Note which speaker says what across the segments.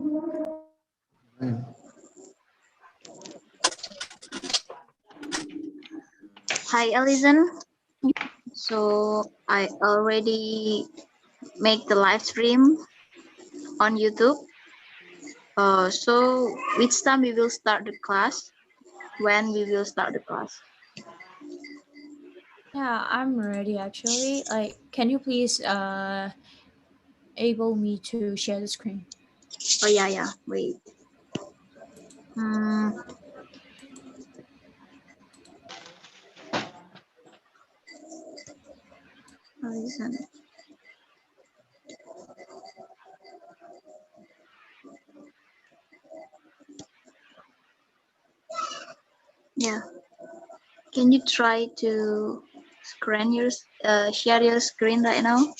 Speaker 1: Mm.
Speaker 2: Hi, Alison. So I already make the live stream on YouTube. So which time we will start the class? When we will start the class?
Speaker 3: Yeah, I'm ready actually. Like, can you please able me to share the screen?
Speaker 2: Oh yeah. Wait. Hmm. Alison. Yeah. Can you try to share your screen right now?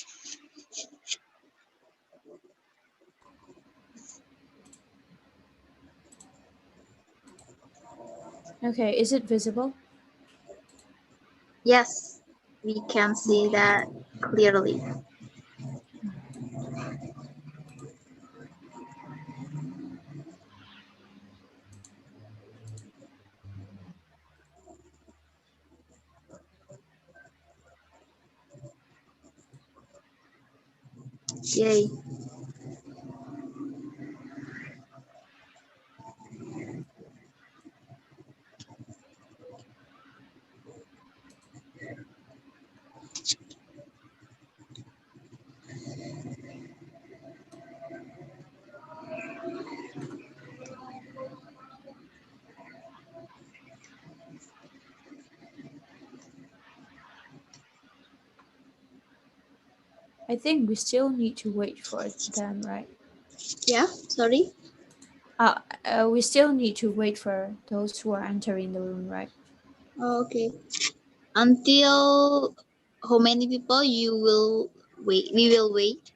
Speaker 3: Okay, is it visible?
Speaker 2: Yes, we can see
Speaker 3: Okay.
Speaker 2: that clearly. Yay.
Speaker 3: I think we still need to wait for them, right?
Speaker 2: Yeah, sorry.
Speaker 3: We still need to wait for those who are entering the room, right?
Speaker 2: Oh, okay. Until how many people you will wait? We will wait.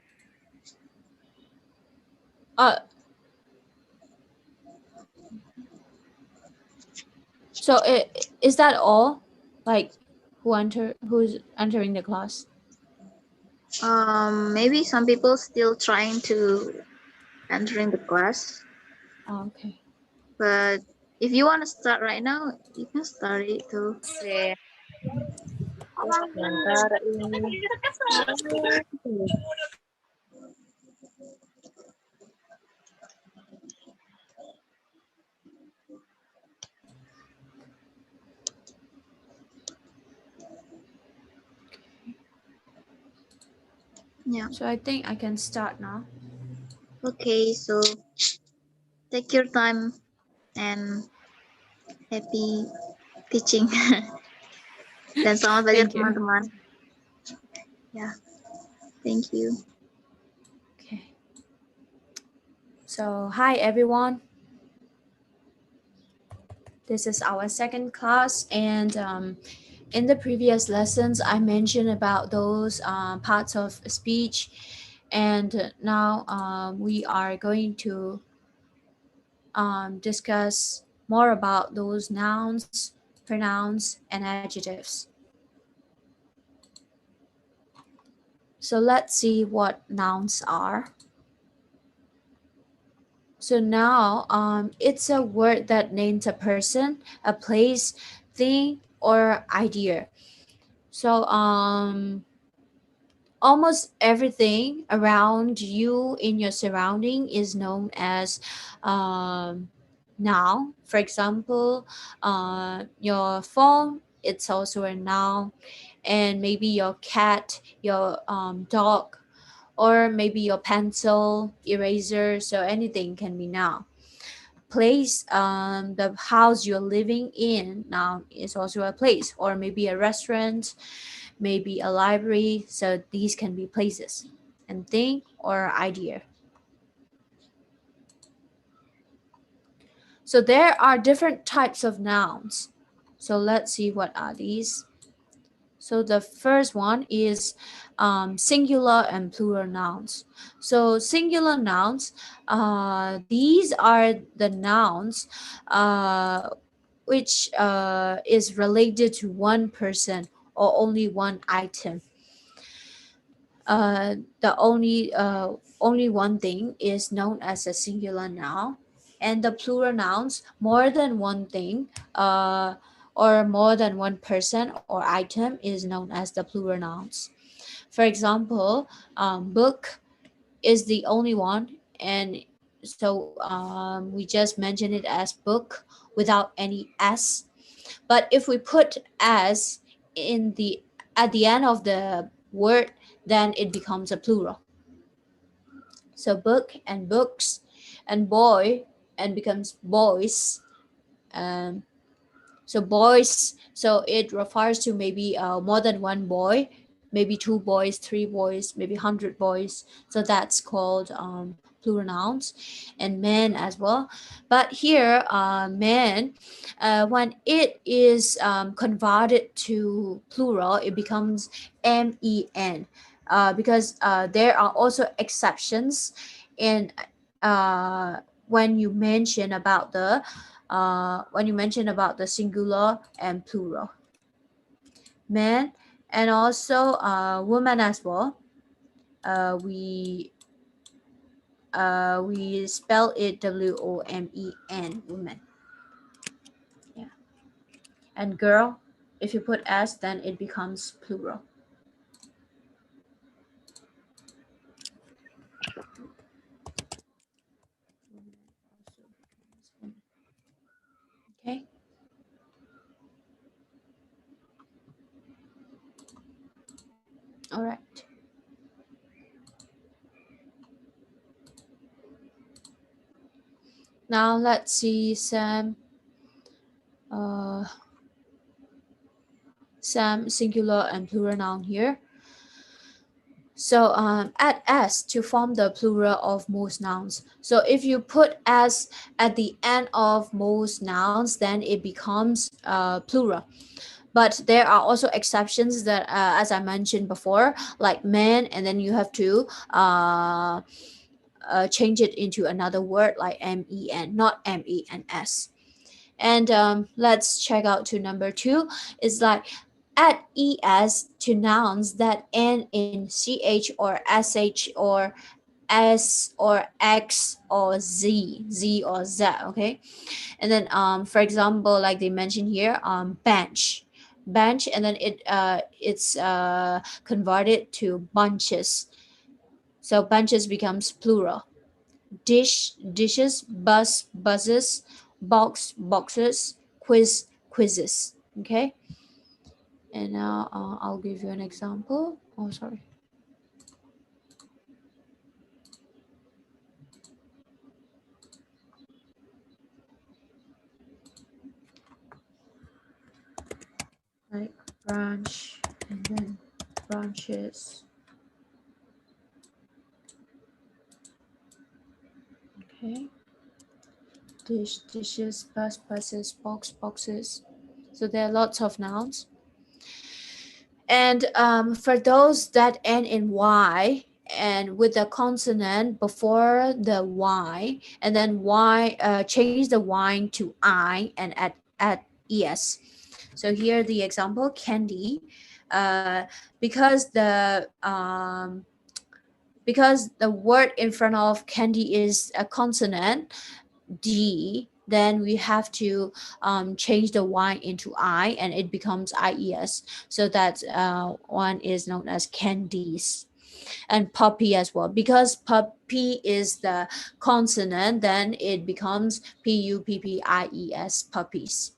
Speaker 3: Uh, so is that all? Like, who's entering the class?
Speaker 2: Maybe some people still trying to entering the class,
Speaker 3: Oh, okay.
Speaker 2: but if you want to start right now, you can start it too.
Speaker 4: Sí, sebentar ini.
Speaker 2: Yeah.
Speaker 3: So I think I can start now.
Speaker 2: Okay, so take your time and happy teaching. Dan selamat belajar
Speaker 3: Thank you.
Speaker 2: teman-teman. Ya, thank you.
Speaker 3: Okay. So hi everyone. This is our second class, and in the previous lessons, I mentioned about those parts of speech, and now we are going to discuss more about those nouns, pronouns, and adjectives. So let's see what nouns are. So now it's a word that names a person, a place, thing, or idea. So almost everything around you in your surrounding is known as noun. For example, your phone, it's also a noun, and maybe your cat, your dog, or maybe your pencil, eraser. So anything can be noun. Place, the house you're living in now is also a place, or maybe a restaurant, maybe a library. So these can be places. And thing or idea. So there are different types of nouns. So let's see what are these. So the first one is singular and plural nouns. So singular nouns, these are the nouns which is related to one person or only one item. the only one thing is known as a singular noun, and the plural nouns more than one thing or more than one person or item is known as the plural nouns. For example, book is the only one, and so we just mention it as book without any s. But if we put as in the at the end of the word, then it becomes a plural. So book and books, and boy and becomes boys. um, so boys, so it refers to maybe more than one boy, maybe two boys, three boys, maybe 100 boys. So that's called plural nouns. And men as well. But here men, when it is converted to plural, it becomes men, because there are also exceptions in when you mention about the singular and plural. Men, and also women as well. We spell it women, women. Yeah. And girl, if you put s, then it becomes plural. Okay. All right. Now let's see uh, some singular and plural noun here. So add s to form the plural of most nouns. So if you put s at the end of most nouns, then it becomes plural. But there are also exceptions that, as I mentioned before, like man, and then you have to change it into another word like men, not mens. And let's check out to number 2. It's like add es to nouns that end in ch or sh or s or x or z or z. Okay. And then for example, like they mentioned here, bench, and then it's converted to bunches. So bunches becomes plural. Dishes, buses, boxes, quizzes. Okay. And now I'll give you an example. Oh, sorry. Like branch, and then branches. Okay. Dishes, buses, boxes. So there are lots of nouns. And for those that end in y and with the consonant before the y, and then y, change the y to I and add es. So here the example candy, uh, because the word in front of candy is a consonant D, then we have to change the Y into I, and it becomes IES. So that one is known as candies. And puppy as well. Because puppy is the consonant, then it becomes PUPPIES, puppies.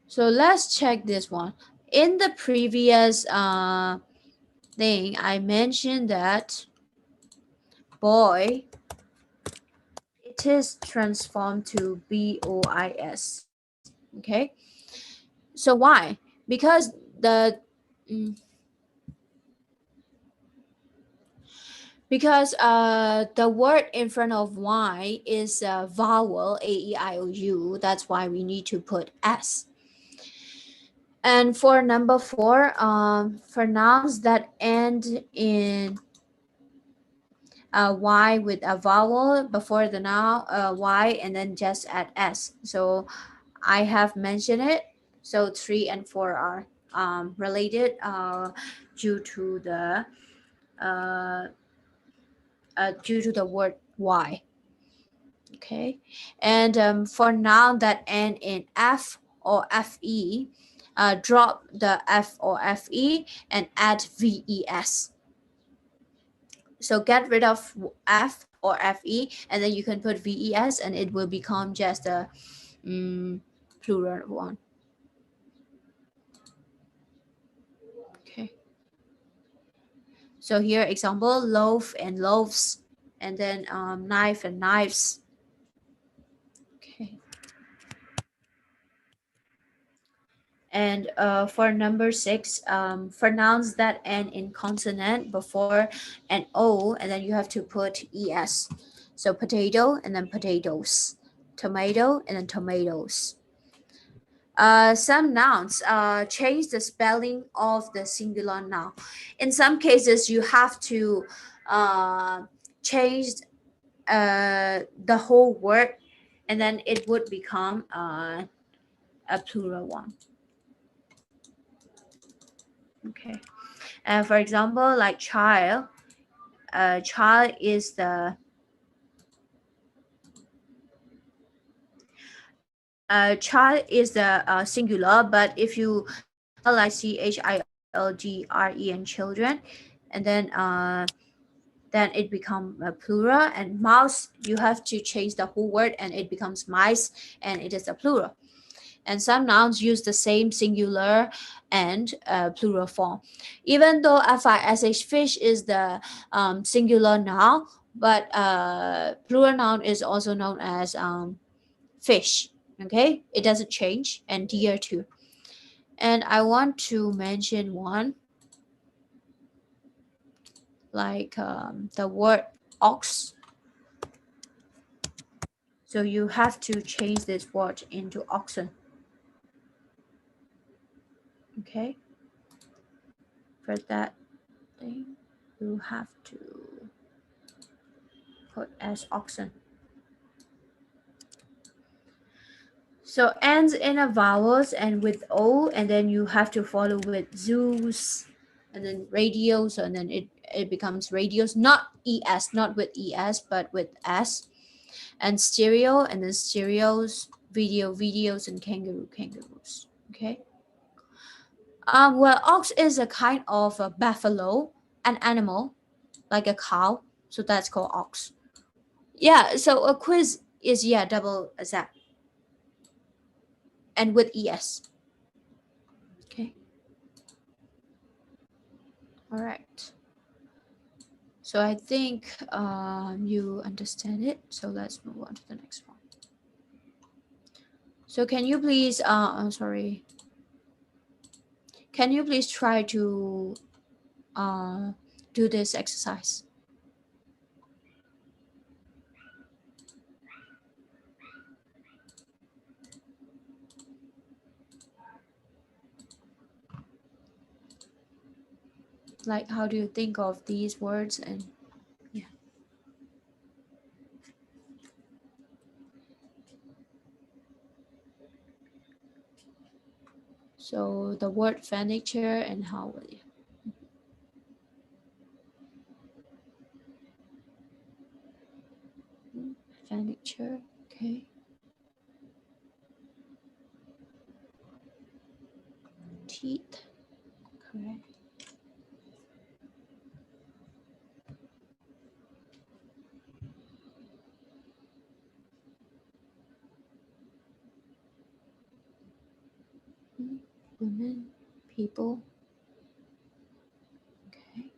Speaker 3: So let's check this one. In the previous thing, I mentioned that boy, it is transformed to BOIS. Okay. So why? Because mm, the word in front of y is a vowel AEIOU. That's why we need to put s. And for number 4, for nouns that end in y with a vowel before the noun y, and then just add s. So I have mentioned it. So 3 and 4 are related due to the word why. Okay, and for noun that end in f or fe, drop the f or fe and add ves. So get rid of f or fe, and then you can put ves, and it will become just a plural one. Okay. So here, example: loaf and loaves, and then knife and knives. Okay. And for number 6, for nouns that end in consonant before an o, and then you have to put es. So potato and then potatoes, tomato and then tomatoes. Some nouns change the spelling of the singular noun. In some cases, you have to change the whole word, and then it would become a plural one. Okay. For example, like child, child is the singular, but if you spell like children, and children, and then it becomes a plural. And mouse, you have to change the whole word, and it becomes mice, and it is a plural. And some nouns use the same singular and plural form. Even though fish, fish is the singular noun, but plural noun is also known as fish. Okay, it doesn't change. And deer too. And I want to mention one, like the word ox. So you have to change this word into oxen. Okay, for that thing you have to put as oxen. So ends in a vowels and with o, and then you have to follow with zoos, and then radios, and then it becomes radios, not es, not with es, but with s. And stereo, and then stereos, video, videos, and kangaroo, kangaroos. Okay. Well, ox is a kind of a buffalo, an animal like a cow, so that's called ox. Yeah, so a quiz is, yeah, double as that, and with es. Okay. All right. So I think you understand it. So let's move on to the next one. So can you please, I'm sorry. Can you please try to do this exercise? Like, how do you think of these words? And yeah. So the word furniture and how will you? Furniture, okay. Teeth, correct. Women, people, okay.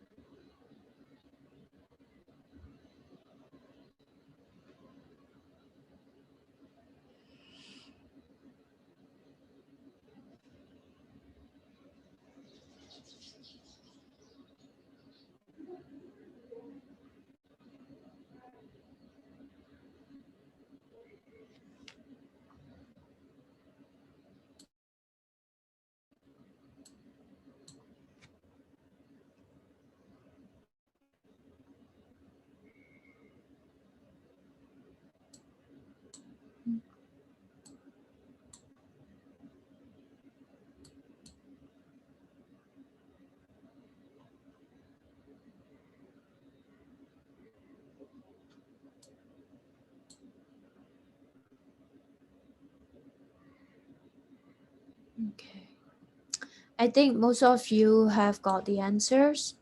Speaker 3: I think most of you have got the answers.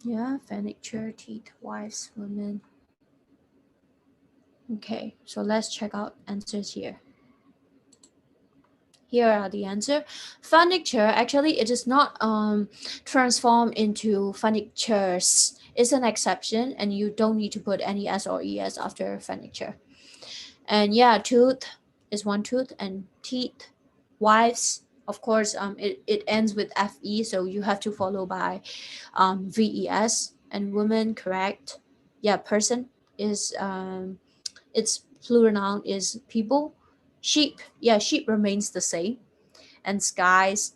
Speaker 3: Yeah, furniture, teeth, wives, women. Okay, so let's check out answers here. Here are the answer. Furniture, actually, it is not transformed into furnitures. It's an exception, and you don't need to put any s or es after furniture. And yeah, tooth is one tooth, and teeth, wives. Of course, it ends with fe, so you have to follow by ves. And woman, correct. Yeah, person is its plural noun is people. Sheep, yeah, sheep remains the same. And skies,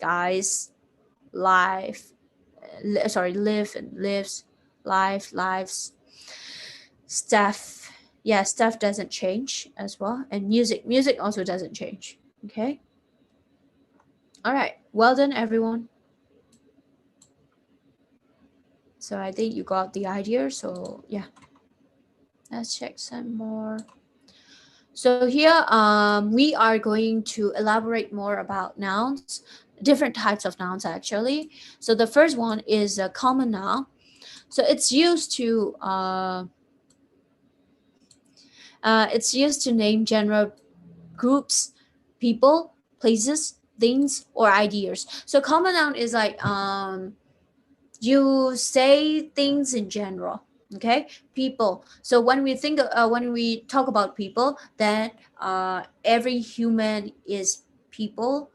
Speaker 3: life, live and lives, life, lives. Stuff, yeah, stuff doesn't change as well. And music also doesn't change. Okay. All right. Well done, everyone. So I think you got the idea. So yeah, let's check some more. So here we are going to elaborate more about nouns, different types of nouns actually. So the first one is a common noun. So it's used to name general groups, people, places, things, or ideas. So common noun is like you say things in general. Okay, people. So when we talk about people, then every human is people.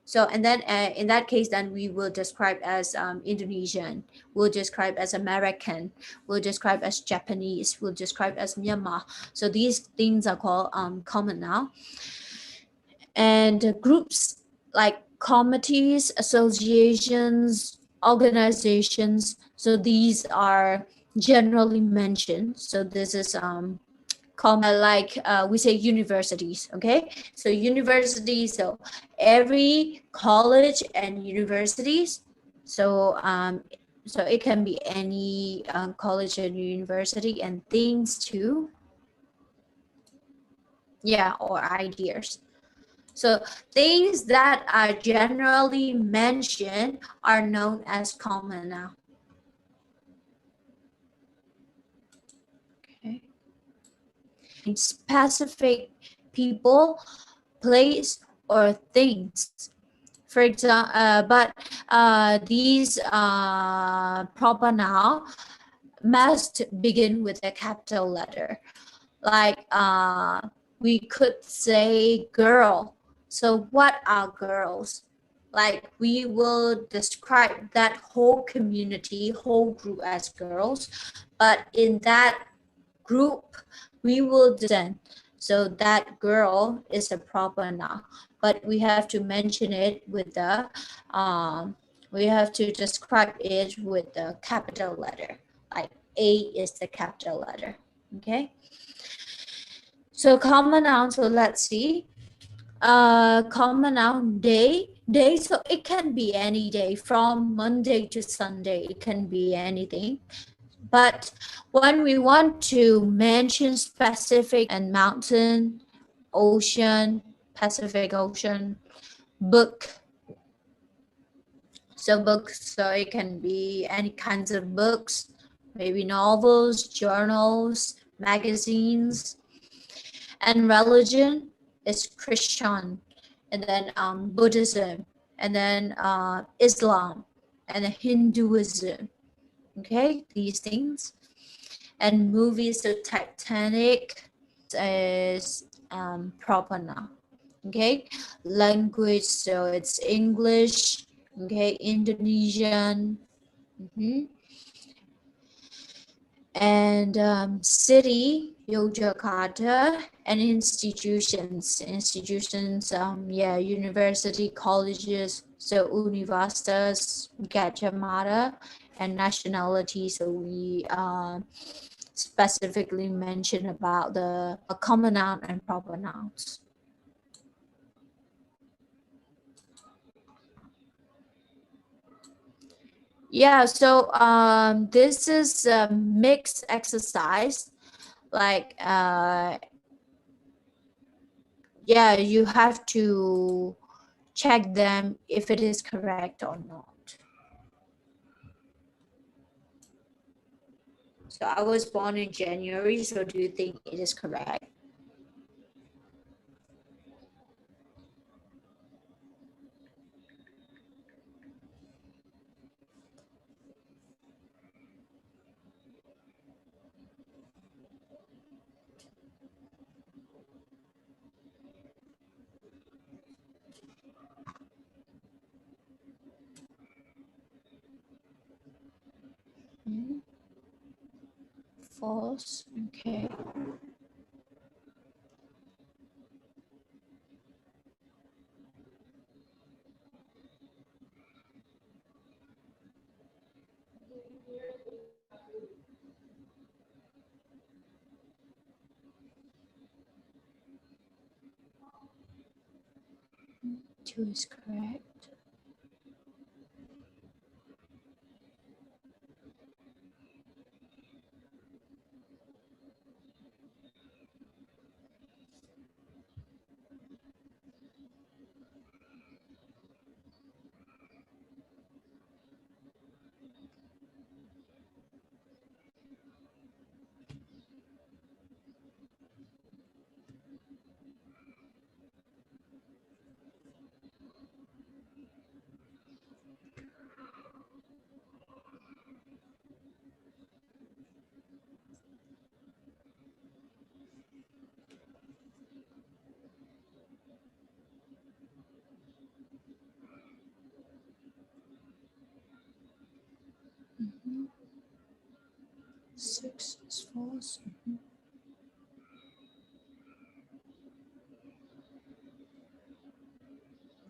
Speaker 3: So and then in that case, then we will describe as Indonesian, we'll describe as American, we'll describe as Japanese, we'll describe as Myanmar. So these things are called common now. And groups like committees, associations, organizations. So these are generally mentioned. So this is like we say universities. Okay, so universities, so every college and universities. So so it can be any college and university, and things too. Yeah, or ideas. So things that are generally mentioned are known as common now. Okay. Specific people, place, or things. For example, but these proper noun must begin with a capital letter. Like we could say girl. So what are girls? Like we will describe that whole community, whole group as girls, but in that group, we will then. So that girl is a proper noun, but we have to mention it with the, we have to describe it with the capital letter. Like A is the capital letter. Okay. So common noun. So let's see. Common noun day. Day. So it can be any day from Monday to Sunday. It can be anything. But when we want to mention specific and mountain, ocean, Pacific Ocean, book. So books, so it can be any kinds of books, maybe novels, journals, magazines. And religion is Christian, and then Buddhism, and then Islam, and Hinduism. Okay, these things. And movies, so Titanic is proper noun. Okay, language, so it's English. Okay, Indonesian. And city, Yogyakarta. And institutions, yeah, university, colleges, so universitas, Gajah Mada. And nationality, so we specifically mention about the common noun and proper nouns. Yeah, so this is a mixed exercise. Like yeah, you have to check them if it is correct or not. So I was born in January, so do you think it is correct? Hmm. False. Okay. Two is correct. Mhm. Six is false. Mhm.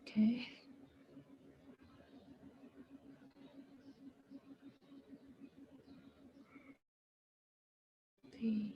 Speaker 3: Okay. B.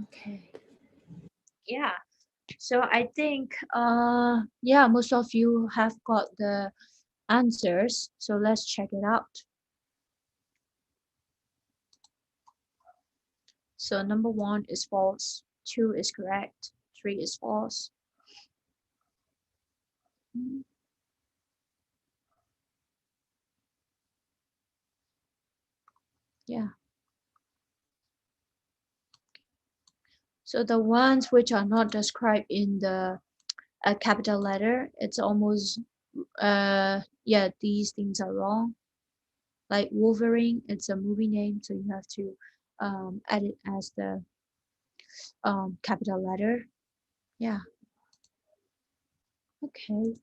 Speaker 3: Okay. Yeah. So I think yeah, most of you have got the answers. So let's check it out. So number one is false, two is correct, three is false. Mm, yeah. So the ones which are not described in the a capital letter, it's almost yeah, these things are wrong. Like Wolverine, it's a movie name, so you have to add it as the capital letter. Yeah. Okay.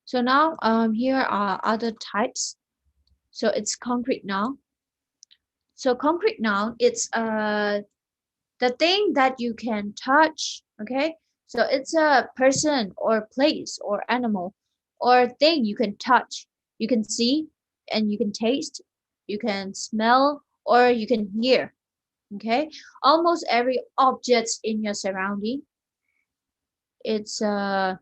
Speaker 3: So now here are other types. So it's concrete noun. So concrete noun, it's the thing that you can touch. Okay. So it's a person or place or animal or thing you can touch. You can see and you can taste, you can smell or you can hear. Okay. Almost every object in your surrounding, it's known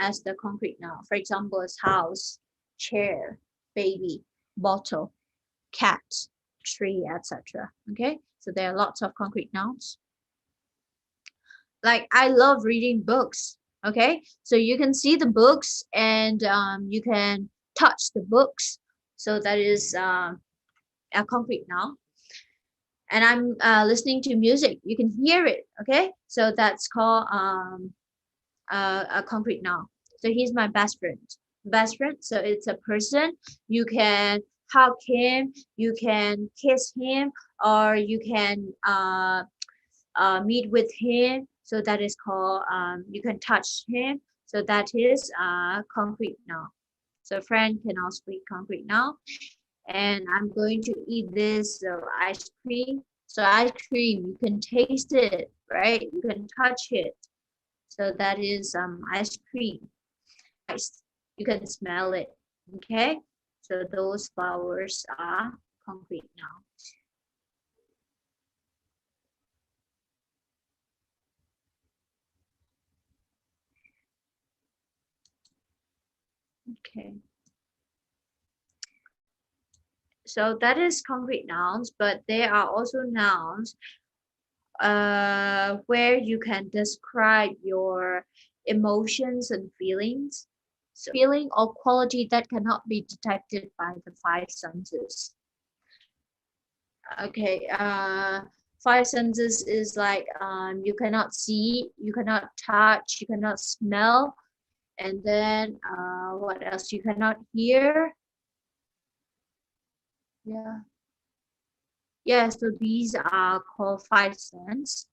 Speaker 3: as the concrete noun. For example, it's house, chair, baby, bottle, cat, tree, etc. Okay, so there are lots of concrete nouns. Like I love reading books. Okay, so you can see the books and you can touch the books. So that is a concrete noun. And I'm listening to music. You can hear it. Okay, so that's called a concrete noun. So he's my best friend. Best friend. So it's a person. You can hug him. You can kiss him, or you can meet with him. So that is called. You can touch him. So that is concrete noun. So friend can also be concrete noun. and I'm going to eat this ice cream. So ice cream, you can taste it, right? You can touch it. So that is ice cream. Ice. You can smell it. Okay. So those flowers are concrete now. Okay. So that is concrete nouns, but there are also nouns where you can describe your emotions and feelings. So feeling or quality that cannot be detected by the five senses. Okay, five senses is like you cannot see, you cannot touch, you cannot smell, and then what else? You cannot hear. Yeah. Yeah, so these are called five senses.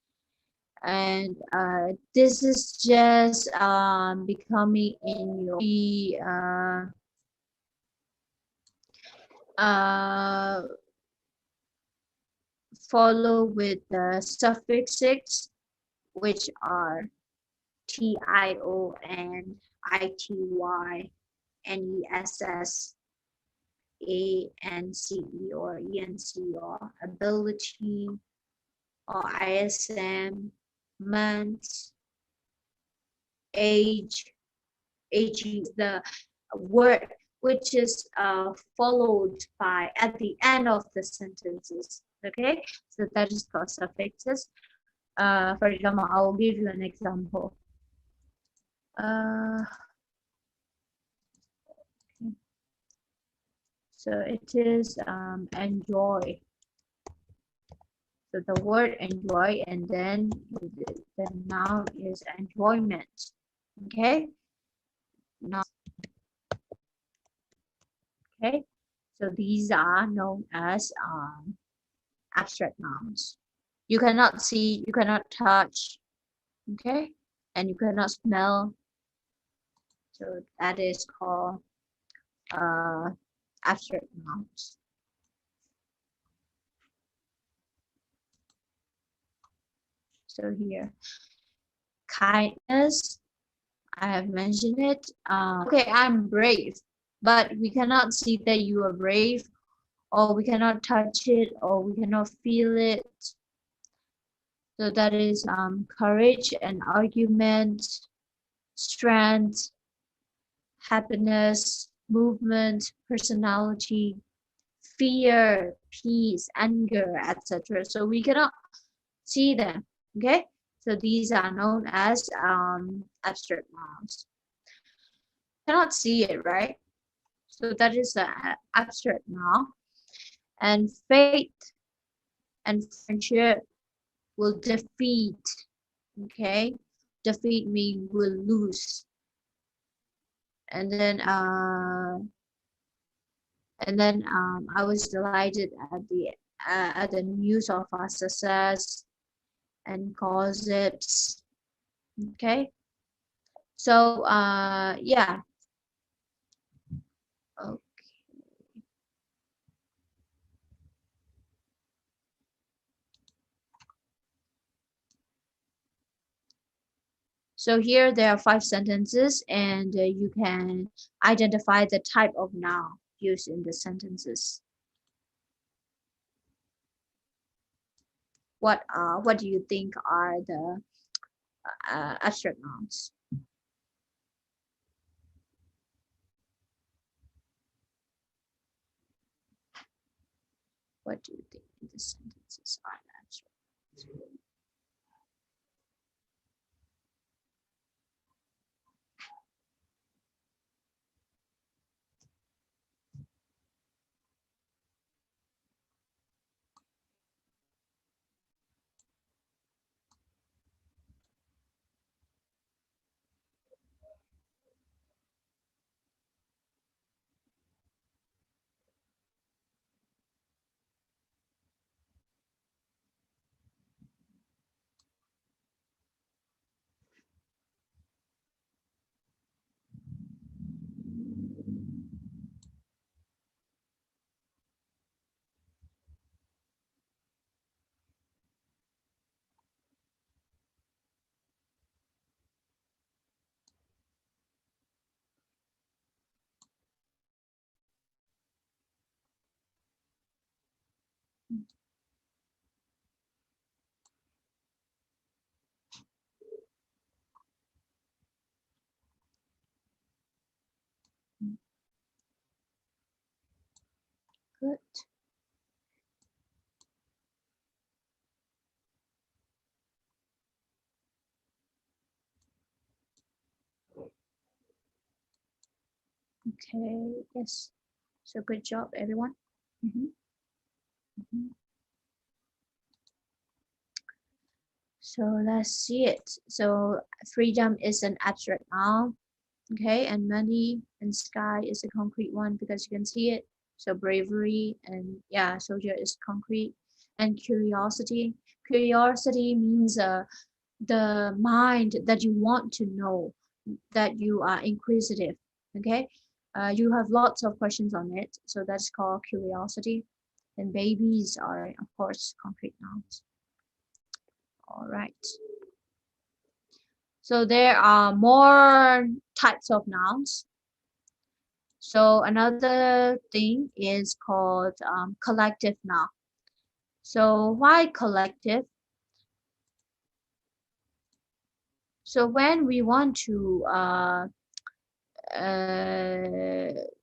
Speaker 3: And this is just becoming in your uh, follow with the suffixes, which are TION, ITY, NESS, ANCE or ENC, or ability, or ISM, month, age. Age is the word which is followed by at the end of the sentences. Okay, so that is called suffixes. For example, I will give you an example. So it is enjoy. So the word enjoy, and then the noun is enjoyment. Okay. Now, okay. So these are known as abstract nouns. You cannot see, you cannot touch, okay, and you cannot smell. So that is called abstract nouns. So here, kindness, I have mentioned it. Okay, I'm brave, but we cannot see that you are brave, or we cannot touch it, or we cannot feel it. So that is courage and argument, strength, happiness, movement, personality, fear, peace, anger, etc. So we cannot see them. Okay, so these are known as abstract nouns. Cannot see it, right? So that is an abstract noun. And faith and friendship will defeat. Okay, defeat means will lose. And then I was delighted at the news of our success and gossips. Okay, so yeah. Okay. So here there are five sentences, and you can identify the type of noun used in the sentences. What do you think are the abstract nouns? What do you think the sentences are abstract nouns? Good. Okay, yes. So good job, everyone. Mhm, mhm. So let's see it. So freedom is an abstract noun, okay, and money and sky is a concrete one because you can see it. So bravery and yeah, soldier is concrete. And curiosity means the mind that you want to know, that you are inquisitive, okay. You have lots of questions on it, so that's called curiosity. And babies are of course concrete nouns. All right, so there are more types of nouns. So another thing is called collective noun. So why collective? So when we want to uh,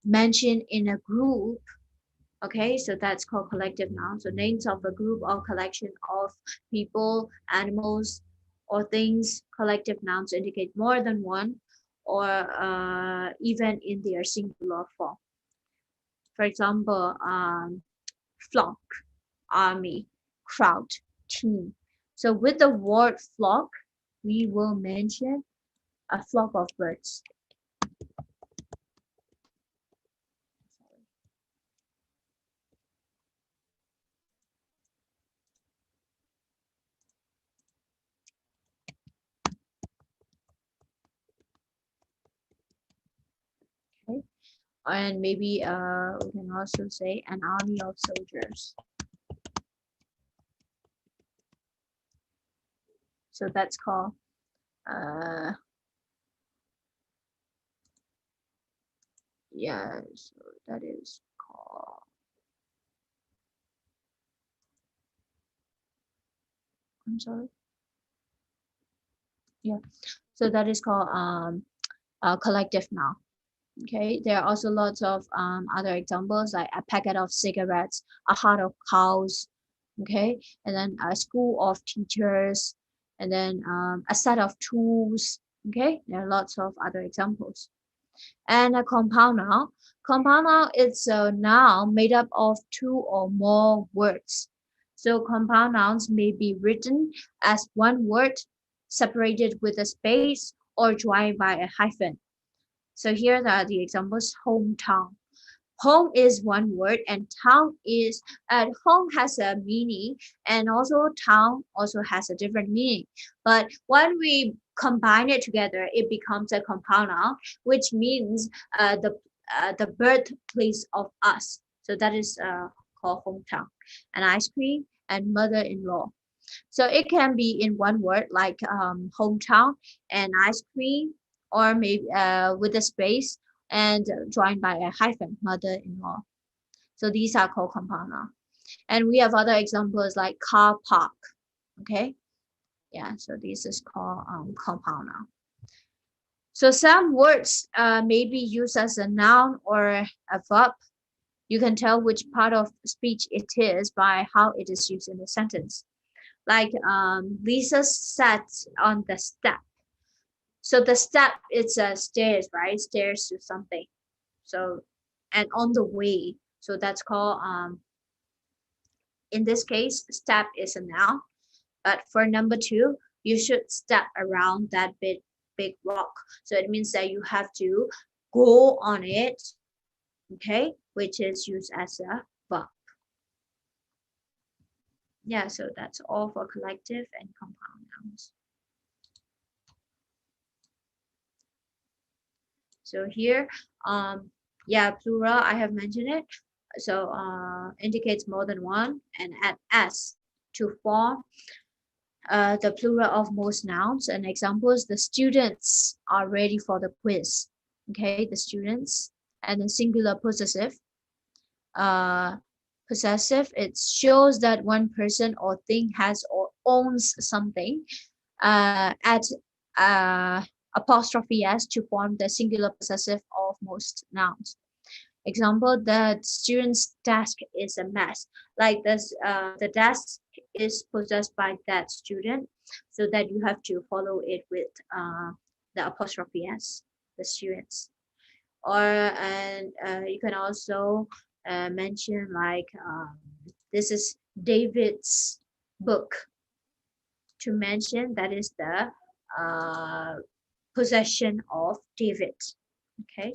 Speaker 3: mention in a group, okay, so that's called collective noun. So names of a group or collection of people, animals, or things. Collective nouns indicate more than one, or even in their singular form. For example, flock, army, crowd, team. So with the word flock, we will mention a flock of birds. Okay, and maybe we can also say an army of soldiers. So that's called uh yeah, so that is called, I'm sorry, yeah, so that is called collective noun. Okay, there are also lots of other examples like a packet of cigarettes, a herd of cows, okay, and then a school of teachers, and then a set of tools. Okay, there are lots of other examples. And a compound noun. Compound noun is a noun made up of two or more words. So compound nouns may be written as one word, separated with a space, or joined by a hyphen. So here are the examples. Hometown. Home is one word and town is, home has a meaning and also town also has a different meaning. But when we combine it together, it becomes a compound noun, which means the birthplace of us. So that is called hometown. And ice cream and mother-in-law. So it can be in one word like hometown and ice cream, or maybe with a space and joined by a hyphen, mother-in-law. So these are called compound noun. And we have other examples like car park. Okay, yeah. So this is called compound noun. So some words may be used as a noun or a verb. You can tell which part of speech it is by how it is used in the sentence. Like Lisa sat on the step. So the step it's a stairs, right? Stairs to something. So and on the way. So that's called in this case, step is a noun. But for number two, you should step around that big rock. So it means that you have to go on it, okay, which is used as a verb. Yeah, so that's all for collective and compound nouns. So here, yeah, plural, I have mentioned it. So indicates more than one, and add s to form the plural of most nouns. And examples, the students are ready for the quiz. Okay, the students, and the singular possessive. Uh, possessive, it shows that one person or thing has or owns something. Add apostrophe s to form the singular possessive of most nouns. Example, the student's desk is a mess. Like this, the desk is possessed by that student, so that you have to follow it with the apostrophe s, the students. Or and you can also mention like this is David's book, to mention that is the uh, possession of David. Okay.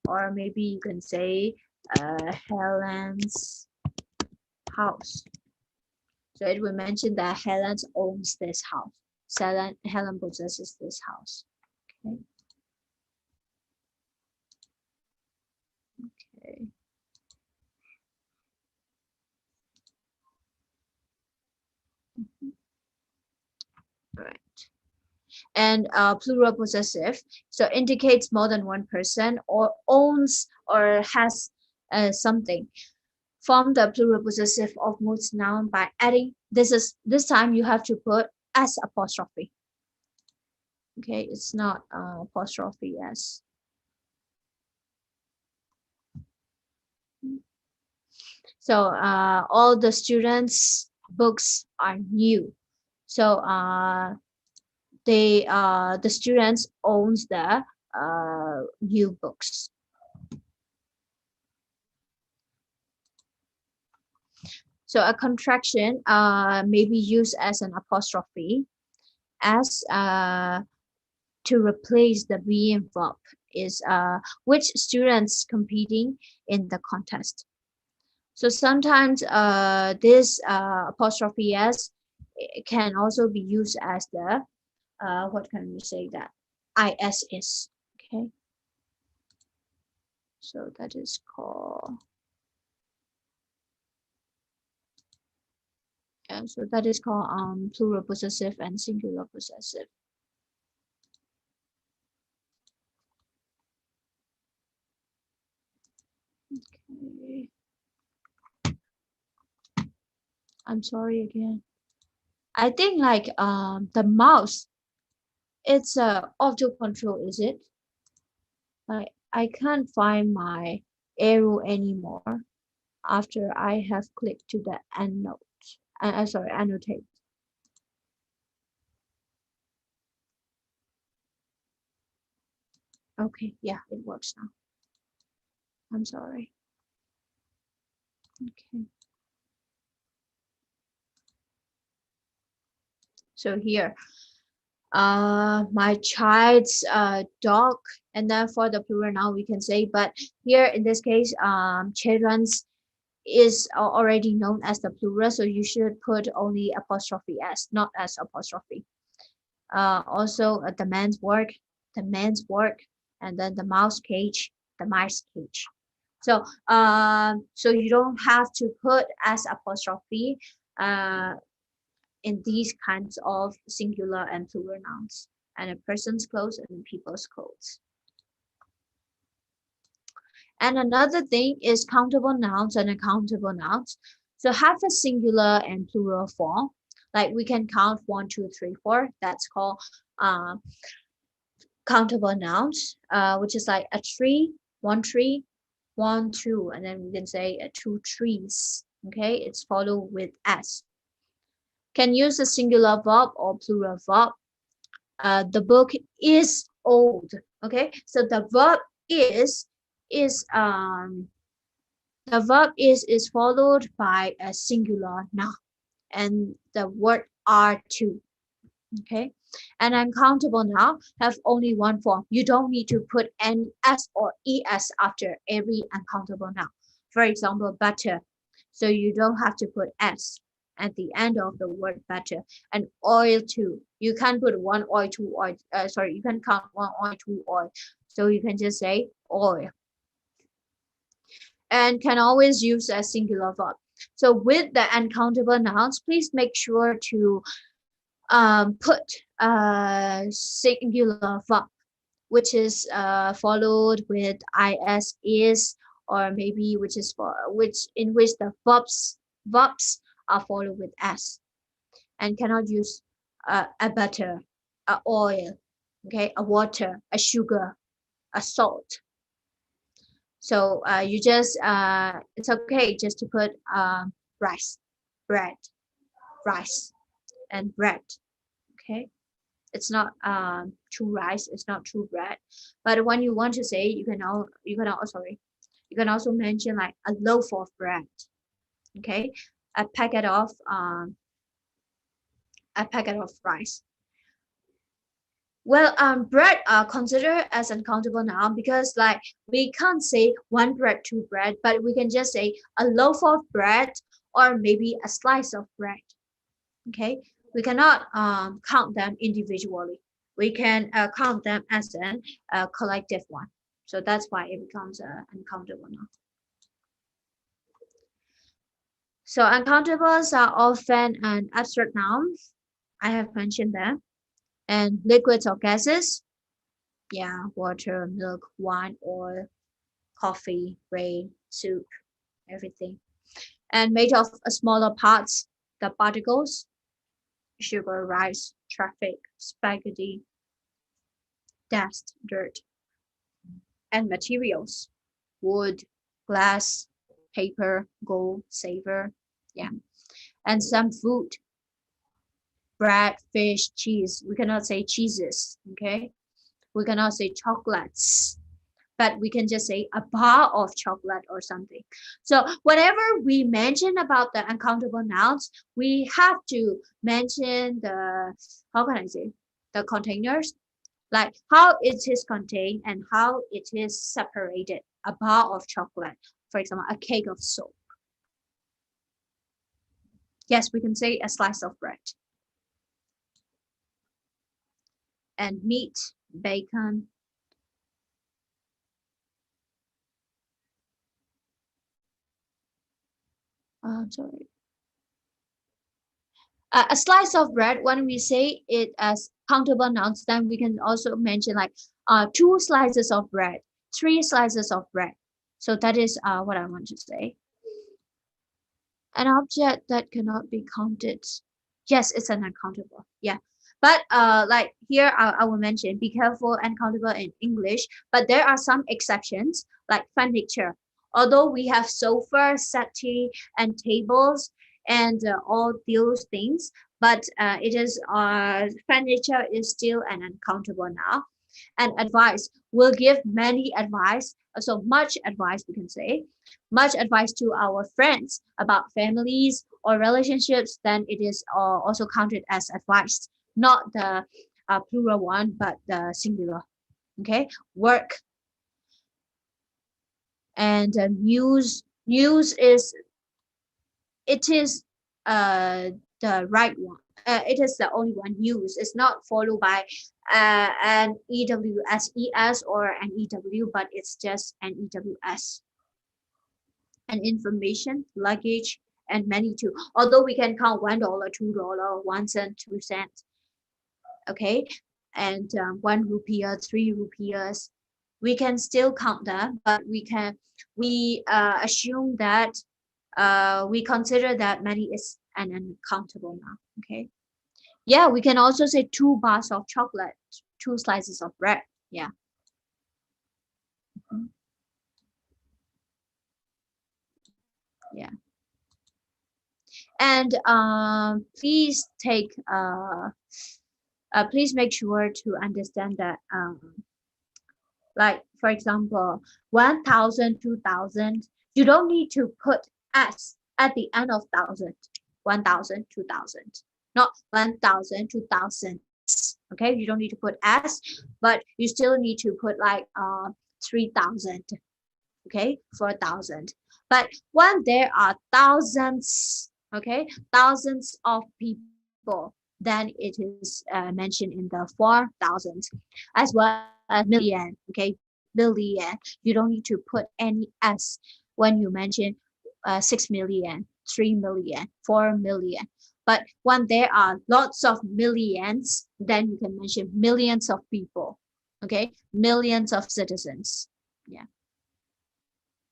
Speaker 3: Or maybe you can say Helen's house. So it will mention that Helen owns this house. Helen possesses this house. Okay. Okay. Right. And plural possessive, so indicates more than one person or owns or has something. Form the plural possessive of most noun by adding this time you have to put s apostrophe. Okay, it's not apostrophe s. So all the students' books are new. So the students owns the new books. So a contraction may be used as an apostrophe as to replace the being verb is which students competing in the contest. So sometimes this apostrophe s can also be used as the what can we say that is. Okay. So that is called so that is called plural possessive and singular possessive. Okay. I'm sorry again. I think like the mouse, it's auto control, is it? Like I can't find my arrow anymore after I have clicked to the annotate. Sorry, annotate. Okay, yeah, it works now. I'm sorry. Okay. So here, my child's dog, and then for the plural now we can say, but here in this case, children's is already known as the plural, so you should put only apostrophe s, not as apostrophe. Also the man's work, and then the mouse cage, the mice cage. So so you don't have to put as apostrophe in these kinds of singular and plural nouns, and a person's clothes and people's clothes. And another thing is countable nouns and uncountable nouns. So have a singular and plural form. Like we can count 1, 2, 3, 4. That's called countable nouns, which is like a tree, 1 tree, 1, 2, and then we can say 2 trees. Okay, it's followed with s. Can use a singular verb or plural verb. The book is old. Okay, so the verb is the verb is followed by a singular noun, and the word are too. Okay, and uncountable noun have only one form. You don't need to put an s or es after every uncountable noun. For example, butter. So you don't have to put s at the end of the word butter. And oil too. You can't put 1 oil, 2 oil. Sorry, you can count 1 oil, 2 oil. So you can just say oil. And can always use a singular verb. So with the uncountable nouns, please make sure to put a singular verb which is followed with is, or maybe which is for which in which the verbs are followed with s, and cannot use a butter, a oil, okay, a water, a sugar, a salt. So you just it's okay just to put rice, bread, rice, and bread. Okay, it's not true rice, it's not true bread. But when you want to say, you can also mention like a loaf of bread. Okay, a packet of rice. Well, bread are considered as uncountable noun because like we can't say one bread, two bread, but we can just say a loaf of bread or maybe a slice of bread. Okay, we cannot count them individually. We can count them as a collective one. So that's why it becomes uncountable noun. So uncountables are often an abstract noun. I have mentioned that. And liquids or gases, yeah, water, milk, wine, oil, coffee, rain, soup, everything. And made of smaller parts, the particles, sugar, rice, traffic, spaghetti, dust, dirt. And materials, wood, glass, paper, gold, silver, yeah. And some food, bread, fish, cheese. We cannot say cheeses, okay? We cannot say chocolates, but we can just say a bar of chocolate or something. So whenever we mention about the uncountable nouns, we have to mention the, how can I say, the containers, like how it is contained and how it is separated. A bar of chocolate, for example, a cake of soap. Yes, we can say a slice of bread. And meat, bacon. Sorry. A slice of bread, when we say it as countable nouns, then we can also mention like two slices of bread, three slices of bread. So that is what I want to say. An object that cannot be counted. Yes, it's an uncountable. Yeah. But like here I will mention, be careful, uncountable in English, but there are some exceptions like furniture. Although we have sofa, settee, and tables and all those things, but it is furniture is still an uncountable now. And advice, will give many advice, so much advice we can say, much advice to our friends about families or relationships, then it is also counted as advice, not the plural one, but the singular. Okay, work. And news is, it is the right one. It is the only one used. It's not followed by an EWSES or an EW, but it's just an EWS. And information, luggage, and many too. Although we can count $1, $2, 1 cent, 2 cents, okay, and 1 rupiah, 3 rupiahs, we can still count them, but we assume that we consider that many is an uncountable now. Okay. Yeah, we can also say 2 bars of chocolate, 2 slices of bread. Yeah. Mhm. Yeah. And please please make sure to understand that like for example 1,000, 2,000, you don't need to put s at the end of thousand. 1,000, 2,000, not 1,000, 2,000. Okay, you don't need to put s, but you still need to put like 3,000. Okay, 4,000. But when there are thousands, okay, thousands of people, then it is mentioned in the 4,000, as well as million. Okay, billion. You don't need to put any s when you mention 6 million, 3 million, 4 million. But when there are lots of millions, then you can mention millions of people. Okay, millions of citizens.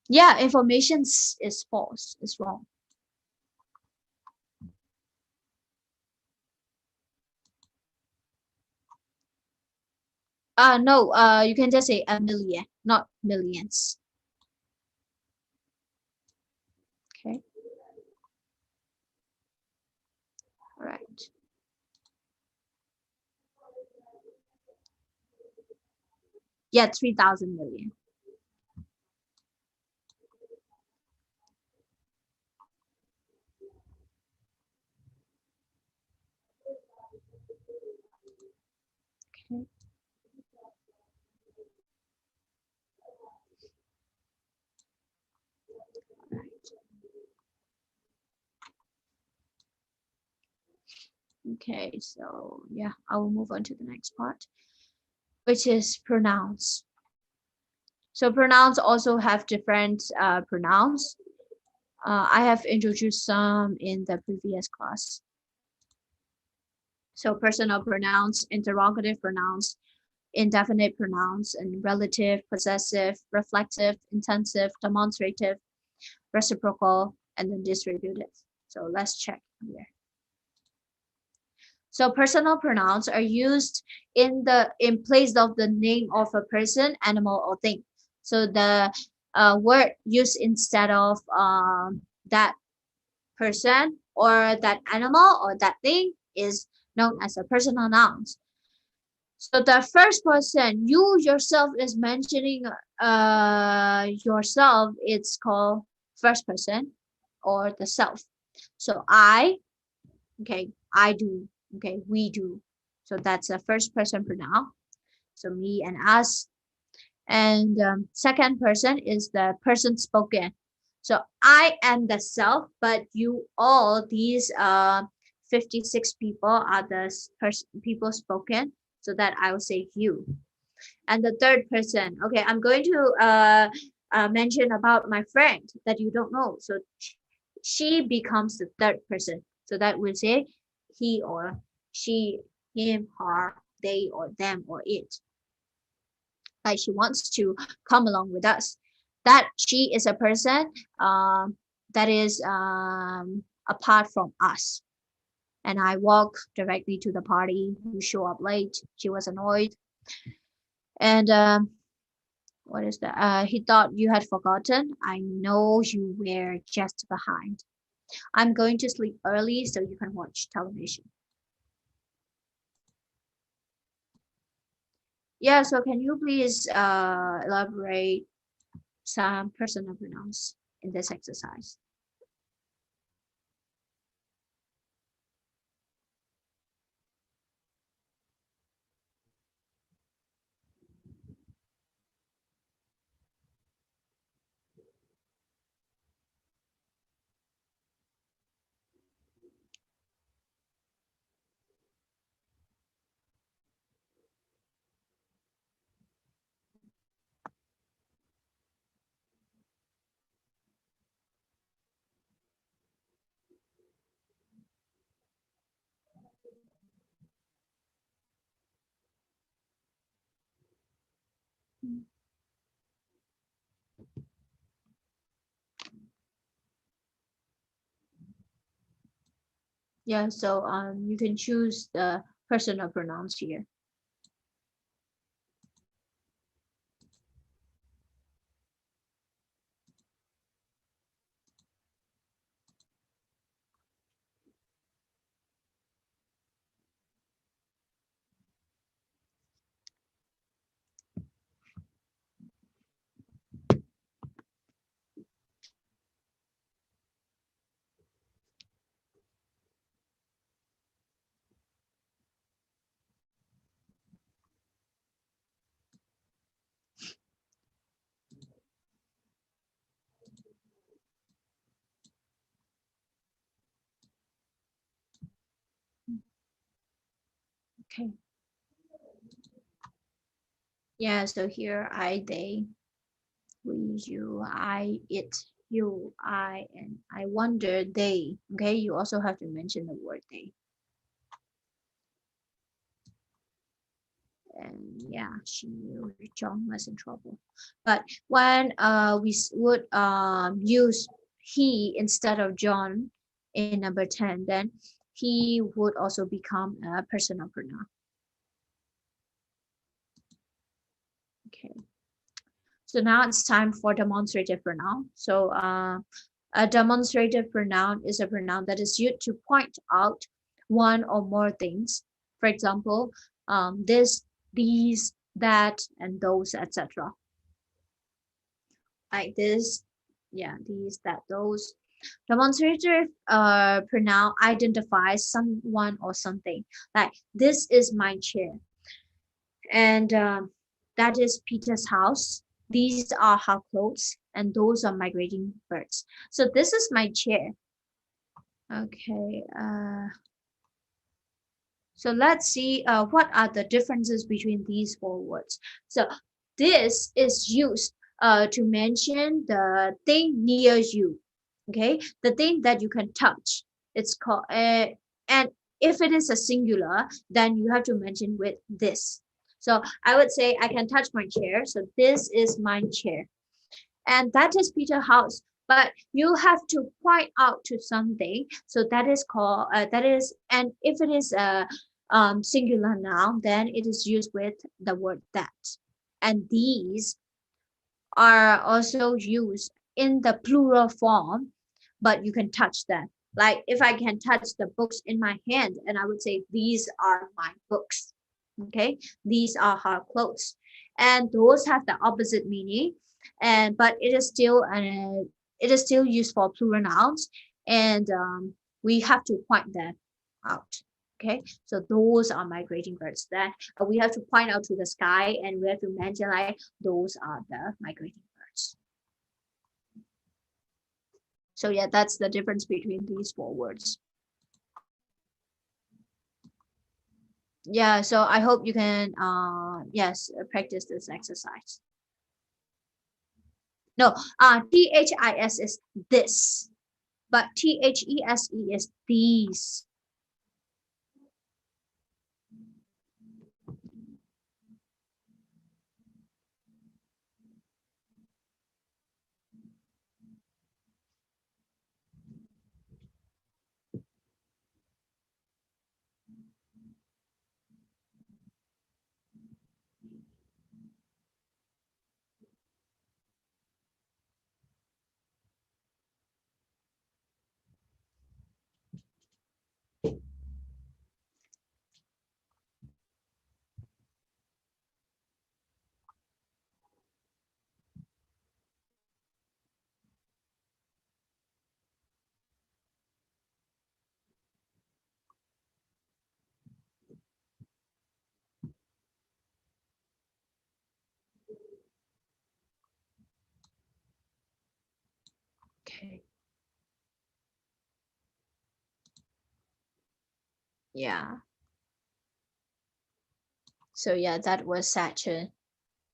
Speaker 3: Yeah, information is false, is wrong. No, you can just say a million, not millions. Okay, all right. Yeah, 3,000 million. Okay. Okay, so yeah, I will move on to the next part, which is pronouns. So pronouns also have different pronouns. I have introduced some in the previous class. So personal pronouns, interrogative pronouns, indefinite pronouns, and relative, possessive, reflective, intensive, demonstrative, reciprocal, and then distributive. So let's check here. So personal pronouns are used in place of the name of a person, animal, or thing. So the word used instead of that person or that animal or that thing is known as a personal noun. So the first person, you yourself is mentioning yourself, it's called first person or the self. So I, okay, I do, okay, we do. So that's a first person pronoun. So me and us. And second person is the person spoken. So I am the self, but you all these 56 people are the people spoken. So that I will say you. And the third person, okay, I'm going to mention about my friend that you don't know. So she becomes the third person. So that will say he or she, him, her, they or them or it. Like she wants to come along with us. That she is a person that is apart from us. And I walk directly to the party. You show up late. She was annoyed. And what is that? He thought you had forgotten. I know you were just behind. I'm going to sleep early so you can watch television. Yeah, so can you please elaborate some personal pronouns in this exercise? Yeah, so you can choose the personal pronouns here. Okay. Yeah, so here I, they, we, you, I, it, you, I, and I wonder, they. Okay, you also have to mention the word they. And yeah. yeah, she knew John was in trouble. But when we would use he instead of John in number 10, then he would also become a personal pronoun. Okay. So now it's time for demonstrative pronoun. So a demonstrative pronoun is a pronoun that is used to point out one or more things. For example, this, these, that, and those, etc. Like this, yeah, these, that, those. Demonstrative pronoun identifies someone or something. Like this is my chair, and that is Peter's house. These are her clothes, and those are migrating birds. So this is my chair. Okay. So let's see what are the differences between these four words. So this is used to mention the thing near you. Okay, the thing that you can touch. It's called and if it is a singular, then you have to mention with this. So I would say I can touch my chair. So this is my chair, and that is Peter's house. But you have to point out to something. So that is called that is, and if it is a singular noun, then it is used with the word that. And these are also used in the plural form, but you can touch them. Like if I can touch the books in my hand, and I would say these are my books. Okay, these are her clothes, and those have the opposite meaning, and but it is still used for plural nouns, and we have to point them out. Okay, so those are migrating birds. That we have to point out to the sky, and we have to mention like those are the migrating birds. So yeah, that's the difference between these four words. Yeah, so I hope you can yes, practice this exercise. No, THIS is this, but THESE is these. Okay. Yeah. So yeah, that was such an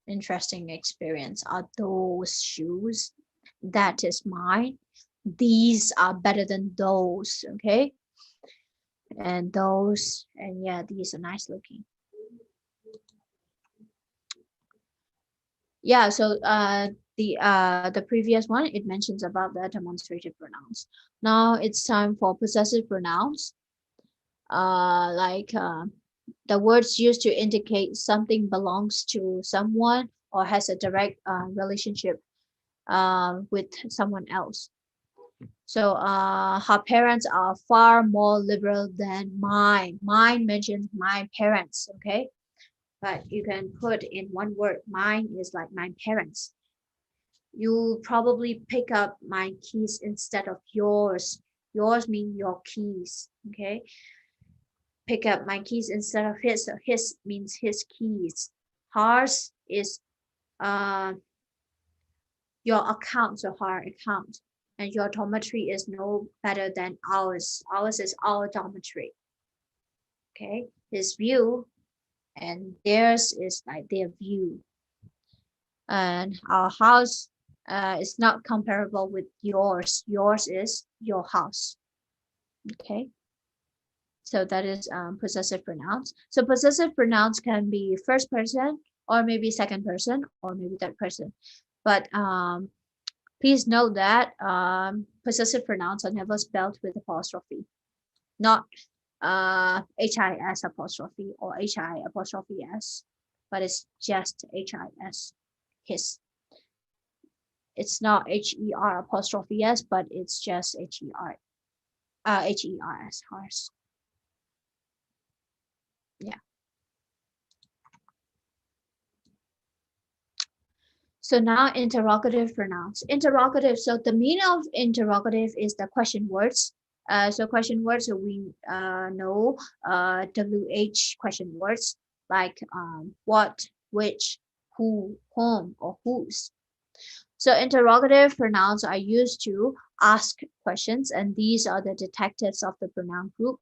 Speaker 3: interesting experience. Are those shoes? That is mine. These are better than those. Okay. And those, and yeah, these are nice looking. Yeah, so the previous one, it mentions about the demonstrative pronouns. Now it's time for possessive pronouns. Like the words used to indicate something belongs to someone or has a direct relationship with someone else. So her parents are far more liberal than mine. Mine mentions my parents, okay? But you can put in one word. Mine is like my parents. You probably pick up my keys instead of yours. Yours mean your keys, okay? Pick up my keys instead of his. So his means his keys. Hers is uh your account, so her account. And your dormitory is no better than ours. Ours is our dormitory. Okay, his view and theirs is like their view. And our house is not comparable with yours. Yours is your house. Okay. So that is possessive pronouns. So possessive pronouns can be first person or maybe second person, or maybe third person. But please note that possessive pronouns are never spelled with apostrophe, not HIS apostrophe or HI apostrophe S, but it's just HIS, his. It's not HER apostrophe S, but it's just HERS, hers. Yeah. So now interrogative pronouns. Interrogative, so the meaning of interrogative is the question words. So question words, so we know WH question words like what, which, who, whom, or whose. So interrogative pronouns are used to ask questions, and these are the detectives of the pronoun group,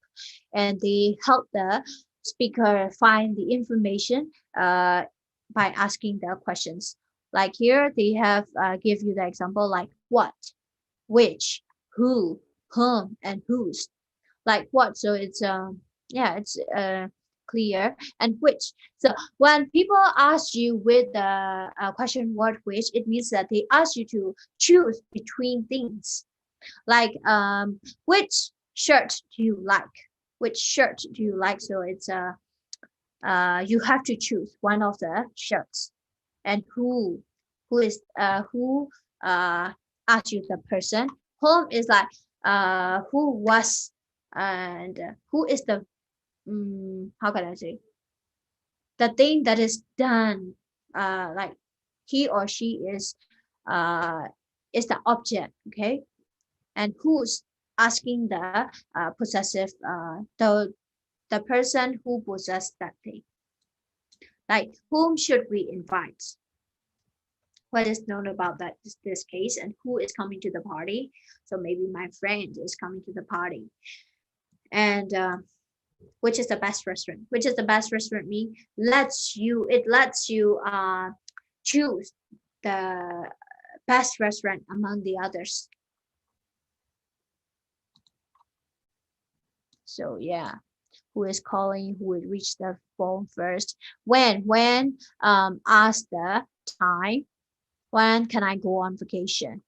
Speaker 3: and they help the speaker find the information by asking the questions. Like here, they have give you the example like what, which, who, whom, and whose. Like what, so it's it's clear, and which. So when people ask you with the question word which, it means that they ask you to choose between things. Like which shirt do you like? Which shirt do you like? So it's you have to choose one of the shirts. And who is who asked you the person. Whom is like who was, and who is the how can I say, the thing that is done, like he or she is the object, okay? And who's asking the possessive, the person who possessed that thing. Like whom should we invite? What is known about that this case, and who is coming to the party? So maybe my friend is coming to the party. And which is the best restaurant? Which is the best restaurant mean it lets you choose the best restaurant among the others. So yeah, who is calling, who would reach the phone first? When ask the time. When can I go on vacation?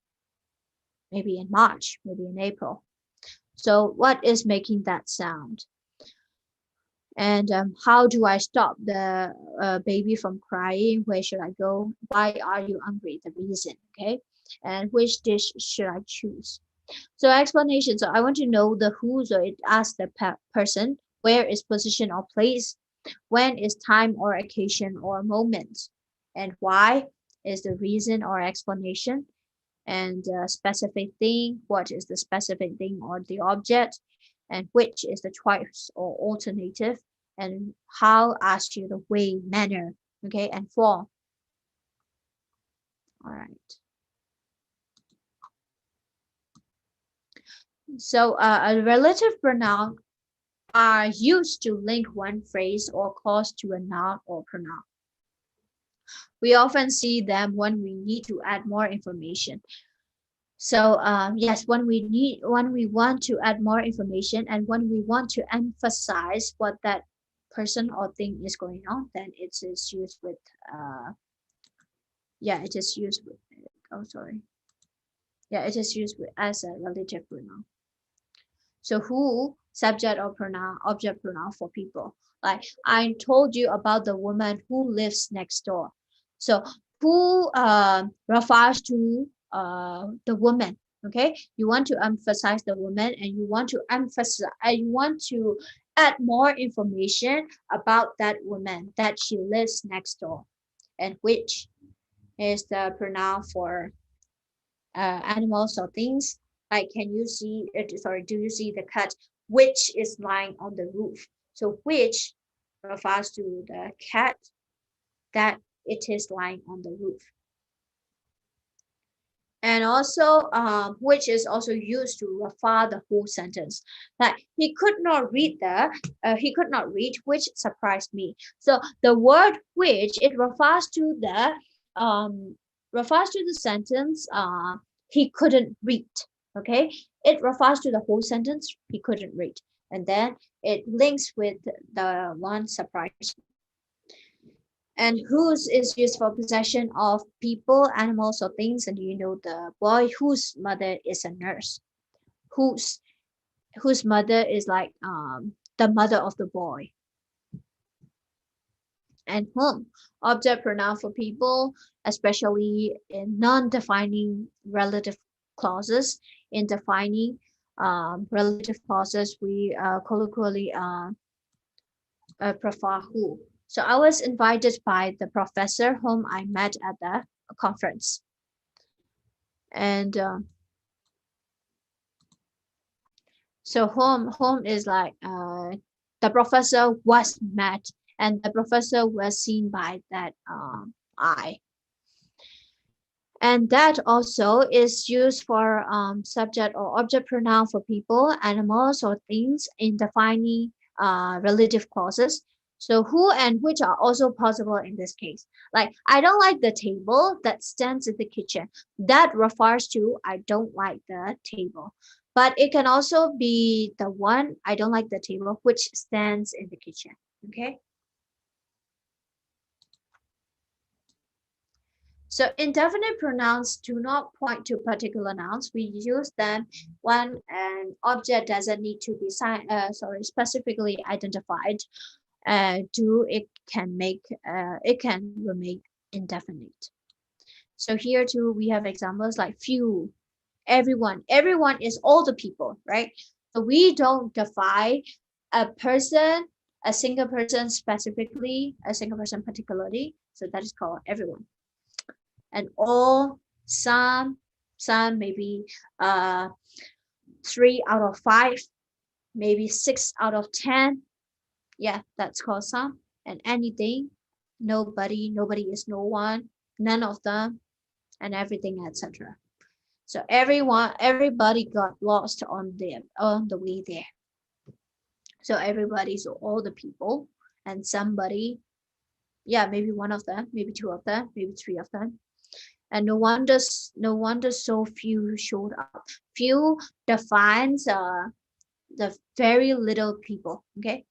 Speaker 3: Maybe in March, maybe in April. So what is making that sound? And how do I stop the baby from crying? Where should I go? Why are you hungry? The reason, okay? And which dish should I choose? So explanation. So I want to know the who. So it asks the person where is position or place, when is time or occasion or moment, and why is the reason or explanation, and specific thing. What is the specific thing or the object, and which is the choice or alternative, and how ask you the way, manner, okay, and form. All right. So a relative pronoun are used to link one phrase or clause to a noun or pronoun. We often see them when we need to add more information. So yes, when we want to add more information, and when we want to emphasize what that person or thing is going on, then it is used with it is used with it is used with as a relative pronoun. So who, subject or pronoun, object pronoun for people. Like I told you about the woman who lives next door. So who refers to the woman. Okay, you want to emphasize the woman, and you want to add more information about that woman that she lives next door, and which is the pronoun for animals or things. Like can you see it? Sorry, do you see the cat which is lying on the roof? So which refers to the cat that it is lying on the roof. And also which is also used to refer the whole sentence. Like he could not read which surprised me. So the word which, it refers to the sentence he couldn't read. Okay, it refers to the whole sentence he couldn't read, and then it links with the one surprise. And whose is used for possession of people, animals, or things. And do you know the boy whose mother is a nurse? Whose whose mother is like the mother of the boy. And whom, object pronoun for people, especially in non-defining relative clauses. In defining relative clauses, we colloquially prefer who. So I was invited by the professor whom I met at the conference. And so whom is like the professor was met, and the professor was seen by that I. And that also is used for subject or object pronoun for people, animals, or things in defining relative clauses. So who and which are also possible in this case. Like, I don't like the table that stands in the kitchen. That refers to I don't like the table. But it can also be the one I don't like the table which stands in the kitchen. Okay. So indefinite pronouns do not point to particular nouns. We use them when an object doesn't need to be specifically identified. It can remain indefinite. So here too we have examples like few, everyone. Everyone is all the people, right? So we don't define a person, a single person specifically, a single person particularly. So that is called everyone. And all, some maybe 3 out of 5, maybe 6 out of 10. Yeah, that's called some. And anything, nobody is no one, none of them, and everything, etc. So everybody got lost on the way there. So everybody's all the people, and somebody, yeah, maybe one of them, maybe two of them, maybe three of them. And no wonder so few showed up. Few defines the very little people. Okay,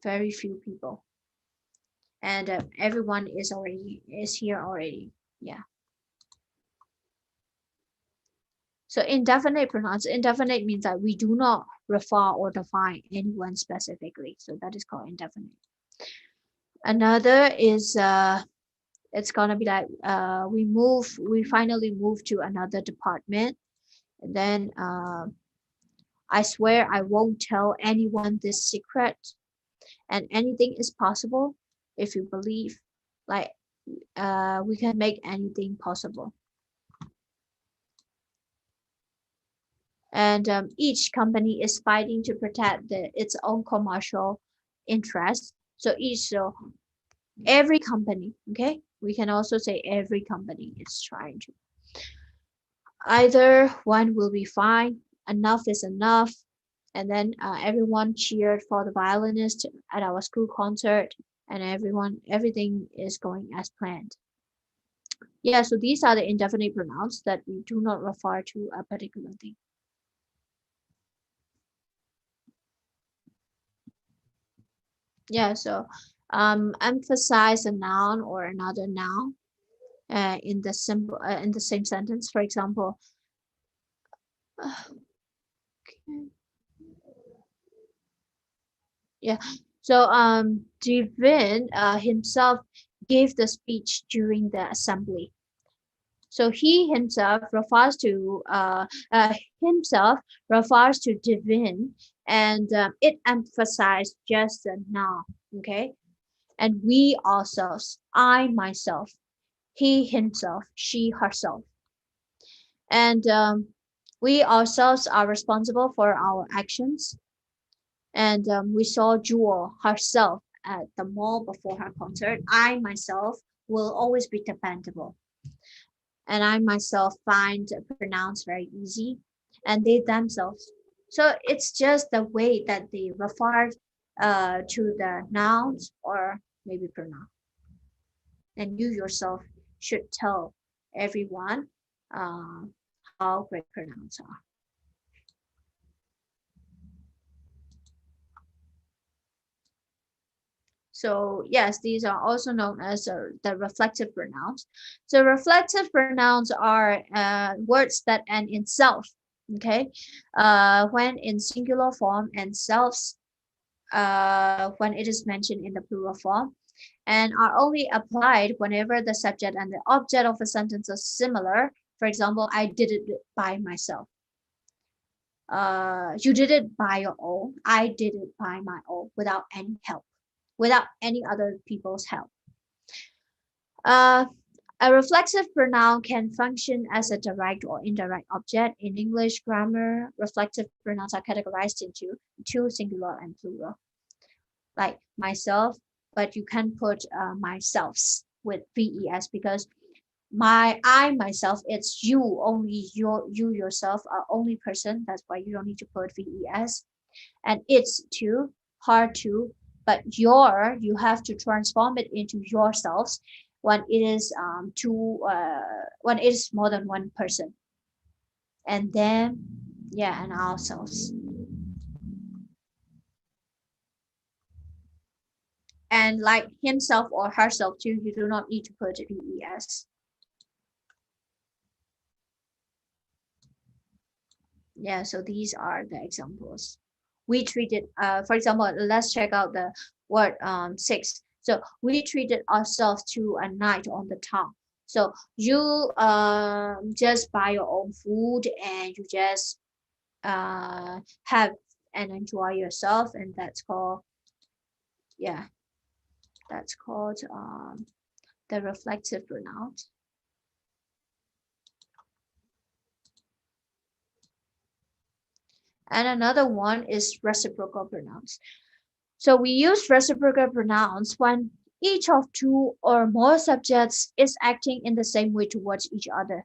Speaker 3: very few people, and everyone is here already. Yeah. So indefinite pronouns. Indefinite means that we do not refer or define anyone specifically. So that is called indefinite. Another is it's gonna be like we finally move to another department, and then I swear I won't tell anyone this secret, and anything is possible if you believe. Like we can make anything possible. And each company is fighting to protect its own commercial interests. So every company, okay, we can also say every company is trying to. Either one will be fine, enough is enough. And then everyone cheered for the violinist at our school concert, and everything is going as planned. Yeah, so these are the indefinite pronouns that we do not refer to a particular thing. Yeah, so emphasize a noun or another noun in the same sentence. For example, okay. Yeah. So Devin himself gave the speech during the assembly. So he himself refers to Devin, and it emphasized just the noun. Okay. And we ourselves, I myself, he himself, she herself, and we ourselves are responsible for our actions. And we saw Jewel herself at the mall before her concert. I myself will always be dependable, and I myself find pronouns very easy, and they themselves. So it's just the way that they refer to the nouns or maybe pronoun. And you yourself should tell everyone uh, how great pronouns are. So yes, these are also known as the reflective pronouns. So reflective pronouns are words that end in self. Okay, when in singular form, and selves when it is mentioned in the plural form, and are only applied whenever the subject and the object of a sentence are similar. For example, I did it by myself. You did it by your own. I did it by my own without any help, without any other people's help. Uh, a reflexive pronoun can function as a direct or indirect object. In English grammar, reflexive pronouns are categorized into two, singular and plural. Like myself, but you can put myselfs with VES because I myself, it's you, only you yourself are only person. That's why you don't need to put VES. And it's too, hard to, but you have to transform it into yourselves when it is when it is more than one person. And then yeah, and ourselves. And like himself or herself too, you do not need to put VES. Yeah, so these are the examples. We treated, for example, let's check out the word 6. So we treated ourselves to a night on the town. So you just buy your own food and you just have and enjoy yourself, and that's called, yeah, that's called the reflective pronoun. And another one is reciprocal pronouns. So we use reciprocal pronouns when each of two or more subjects is acting in the same way towards each other.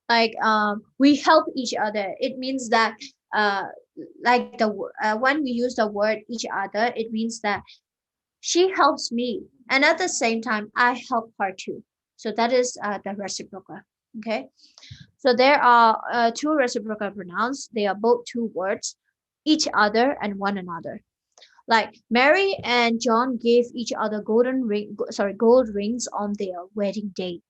Speaker 3: Like we help each other. It means that uh, like when we use the word each other, it means that she helps me, and at the same time, I help her too. So that is the reciprocal. Okay. So there are two reciprocal pronouns. They are both two words, each other and one another. Like Mary and John gave each other gold rings on their wedding day.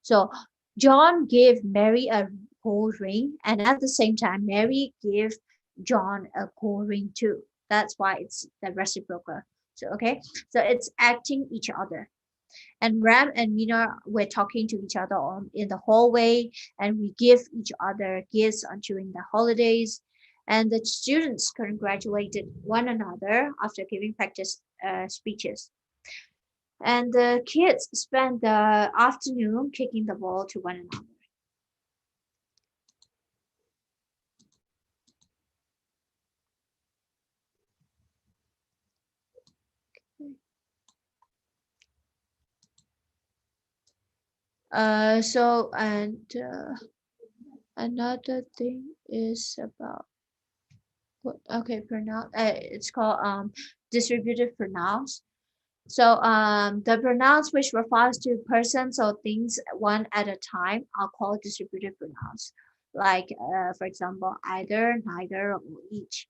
Speaker 3: So John gave Mary a gold ring, and at the same time, Mary gave John a gold ring too. That's why it's the reciprocal. So okay, so it's acting each other. And Ram and Mina were talking to each other in the hallway, and we give each other gifts during the holidays. And the students congratulated one another after giving practice speeches. And the kids spent the afternoon kicking the ball to one another. So and another thing is about okay pronoun. It's called distributive pronouns. So the pronouns which refers to persons or things one at a time are called distributive pronouns. Like for example, either, neither, or each.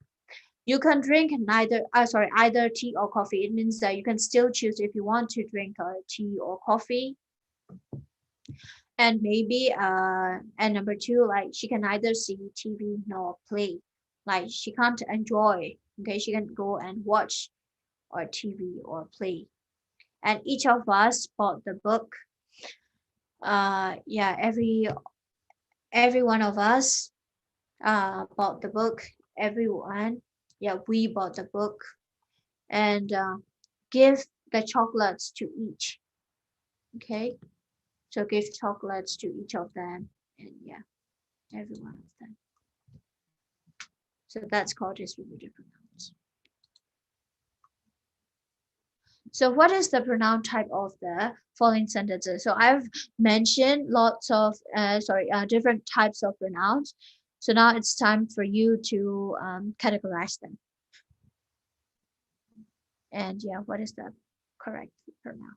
Speaker 3: You can drink either tea or coffee. It means that you can still choose if you want to drink tea or coffee. And maybe and number two, like she can neither see TV nor play. Like she can't enjoy. Okay, she can go and watch or TV or play. And each of us bought the book. Yeah, every one of us bought the book. Everyone, yeah, we bought the book and give the chocolates to each. Okay, so give chocolates to each of them, and yeah, every one of them. So that's called distributive pronouns. So what is the pronoun type of the following sentences? So I've mentioned lots of different types of pronouns. So now it's time for you to categorize them. And yeah, what is the correct pronoun?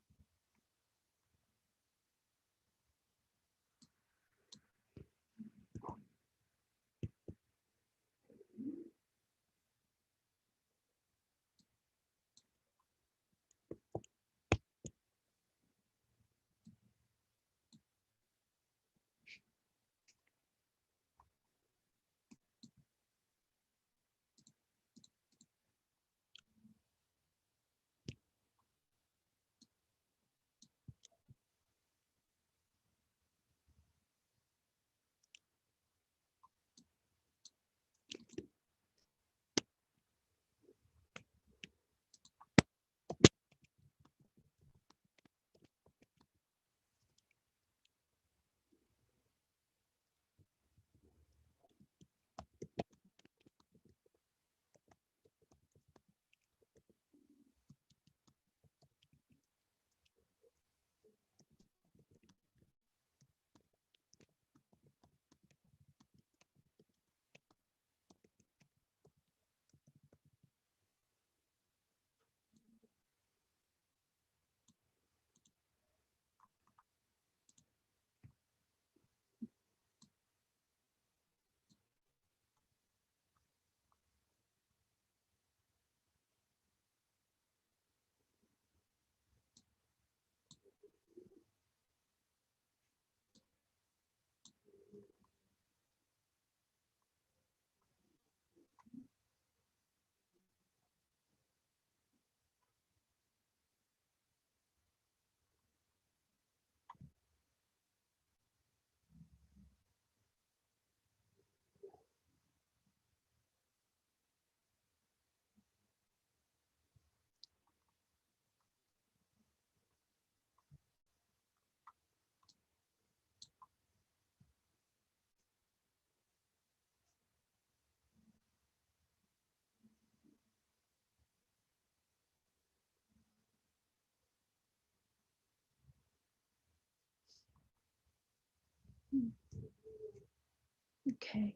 Speaker 3: Okay.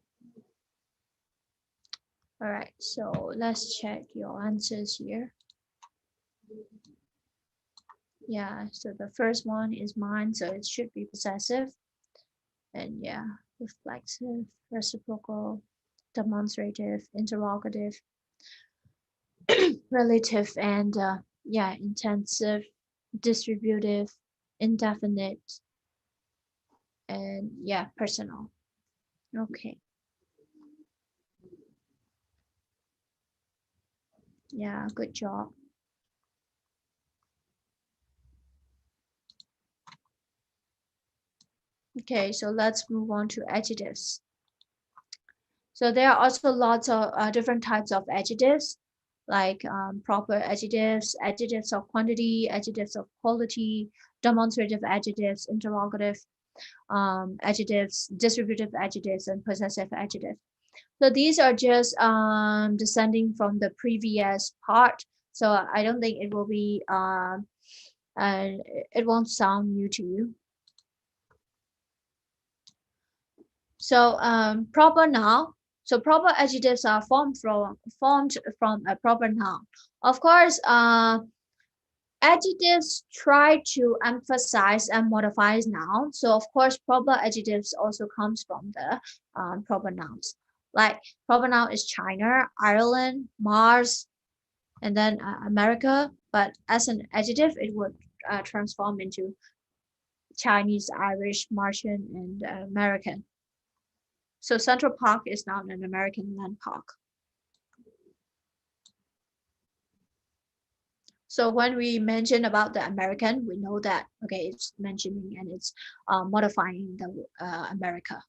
Speaker 3: All right, so let's check your answers here. Yeah, so the first one is mine, so it should be possessive. And yeah, reflexive, reciprocal, demonstrative, interrogative, relative, and yeah, intensive, distributive, indefinite, and yeah, personal. Okay. Yeah, good job. Okay, so let's move on to adjectives. So there are also lots of different types of adjectives, like proper adjectives, adjectives of quantity, adjectives of quality, demonstrative adjectives, interrogative adjectives, distributive adjectives, and possessive adjectives. So these are just descending from the previous part. So I don't think it will be, it won't sound new to you. So proper noun. So proper adjectives are formed from a proper noun. Of course, adjectives try to emphasize and modify nouns. So of course, proper adjectives also comes from the proper nouns. Like proper noun is China, Ireland, Mars, and then America. But as an adjective, it would transform into Chinese, Irish, Martian, and American. So Central Park is now an American landmark. So when we mention about the American, we know that, okay, it's mentioning and it's modifying the America.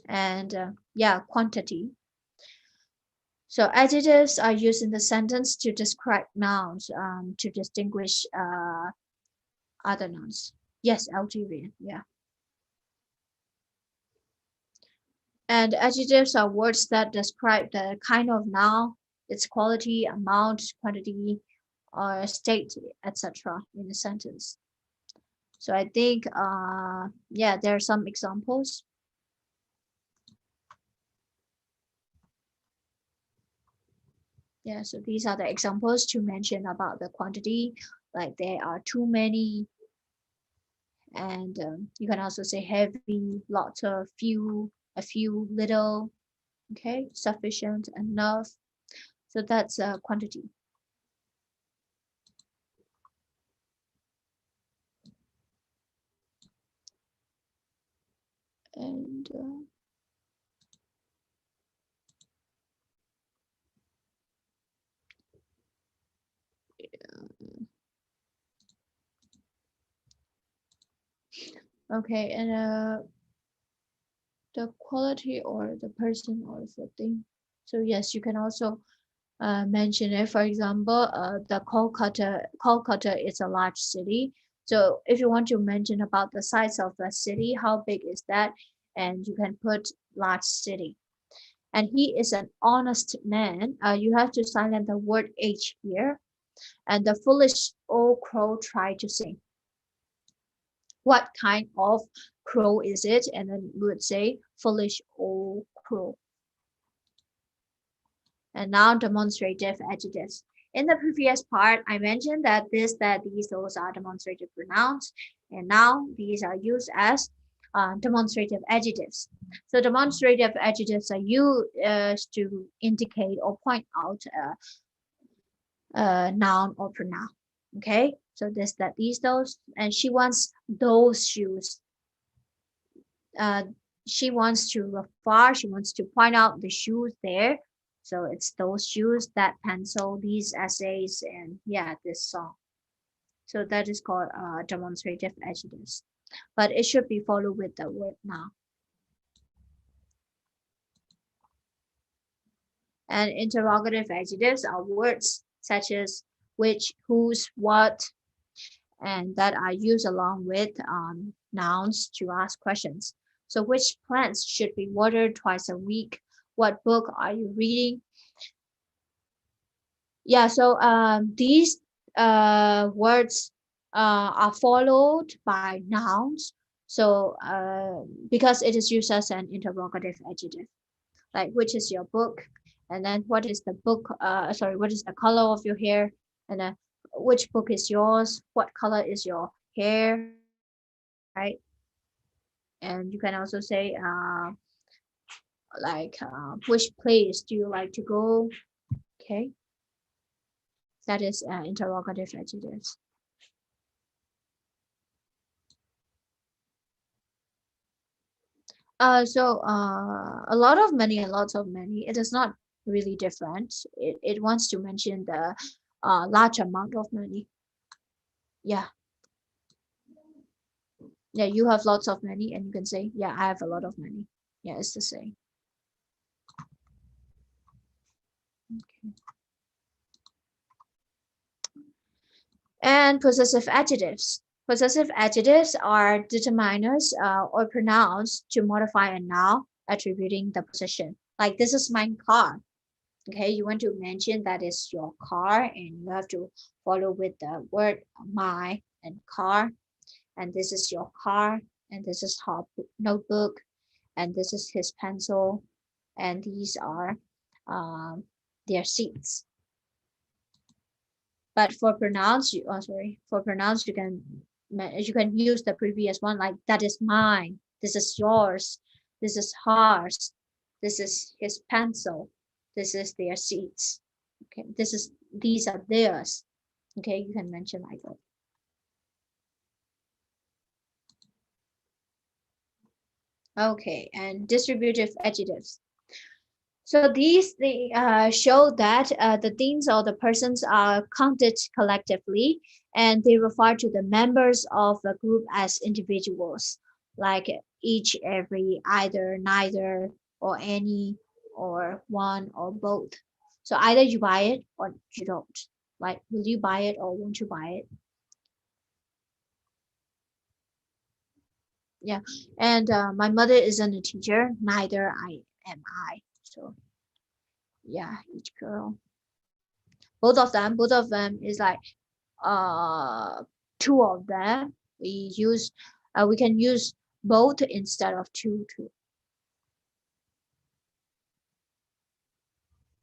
Speaker 3: And yeah, quantity. So adjectives are used in the sentence to describe nouns, to distinguish other nouns. Yes, Algerian, yeah. And adjectives are words that describe the kind of noun, its quality, amount, quantity, or state, etc. in a sentence. So I think, yeah, there are some examples. Yeah, so these are the examples to mention about the quantity. Like there are too many, and you can also say heavy, lots of, few, a few, little. Okay, sufficient, enough. So that's quantity. And okay, and the quality or the person or the thing. So yes, you can also mention it. For example, the Kolkata is a large city. So if you want to mention about the size of the city, how big is that? And you can put large city. And he is an honest man. You have to silence the word H here. And the foolish old crow tried to sing. What kind of crow is it? And then we would say foolish old crow. And now demonstrative adjectives. In the previous part, I mentioned that this, that, these, those are demonstrative pronouns, and now these are used as demonstrative adjectives. So demonstrative adjectives are used to indicate or point out a noun or pronoun. Okay, so this, that, these, those, and she wants those shoes. Uh, she wants to refer, she wants to point out the shoes there. So it's those shoes, that pencil, these essays, and yeah, this song. So that is called demonstrative adjectives. But it should be followed with the word now. And interrogative adjectives are words such as which, whose, what, and that are used along with nouns to ask questions. So which plants should be watered twice a week? What book are you reading? Yeah, so these words are followed by nouns So because it is used as an interrogative adjective, like which is your book, and then what is the book? Sorry, what is the color of your hair? And then which book is yours? What color is your hair? Right? And you can also say like which place do you like to go? Okay, that is interrogative adjectives. A lot of many and lots of many. It is not really different. It wants to mention the large amount of money. Yeah, yeah. You have lots of money, and you can say, yeah, I have a lot of money. Yeah, it's the same. Okay. And possessive adjectives. Possessive adjectives are determiners or pronouns to modify a noun attributing the possession. Like this is my car. Okay, you want to mention that is your car, and you have to follow with the word my and car. And this is your car, and this is her notebook, and this is his pencil, and these are um, their seats. But for pronouns, for pronouns you can use the previous one, like that is mine, this is yours, this is hers, this is his pencil, this is their seats. Okay, these are theirs. Okay, you can mention like that. Okay, and distributive adjectives. So these they show that the things or the persons are counted collectively, and they refer to the members of a group as individuals, like each, every, either, neither, or any, or one, or both. So either you buy it or you don't. Like, will you buy it or won't you buy it? Yeah. And my mother isn't a teacher, neither I am I. So yeah, each girl. Both of them is like uh two of them. We can use both instead of two too.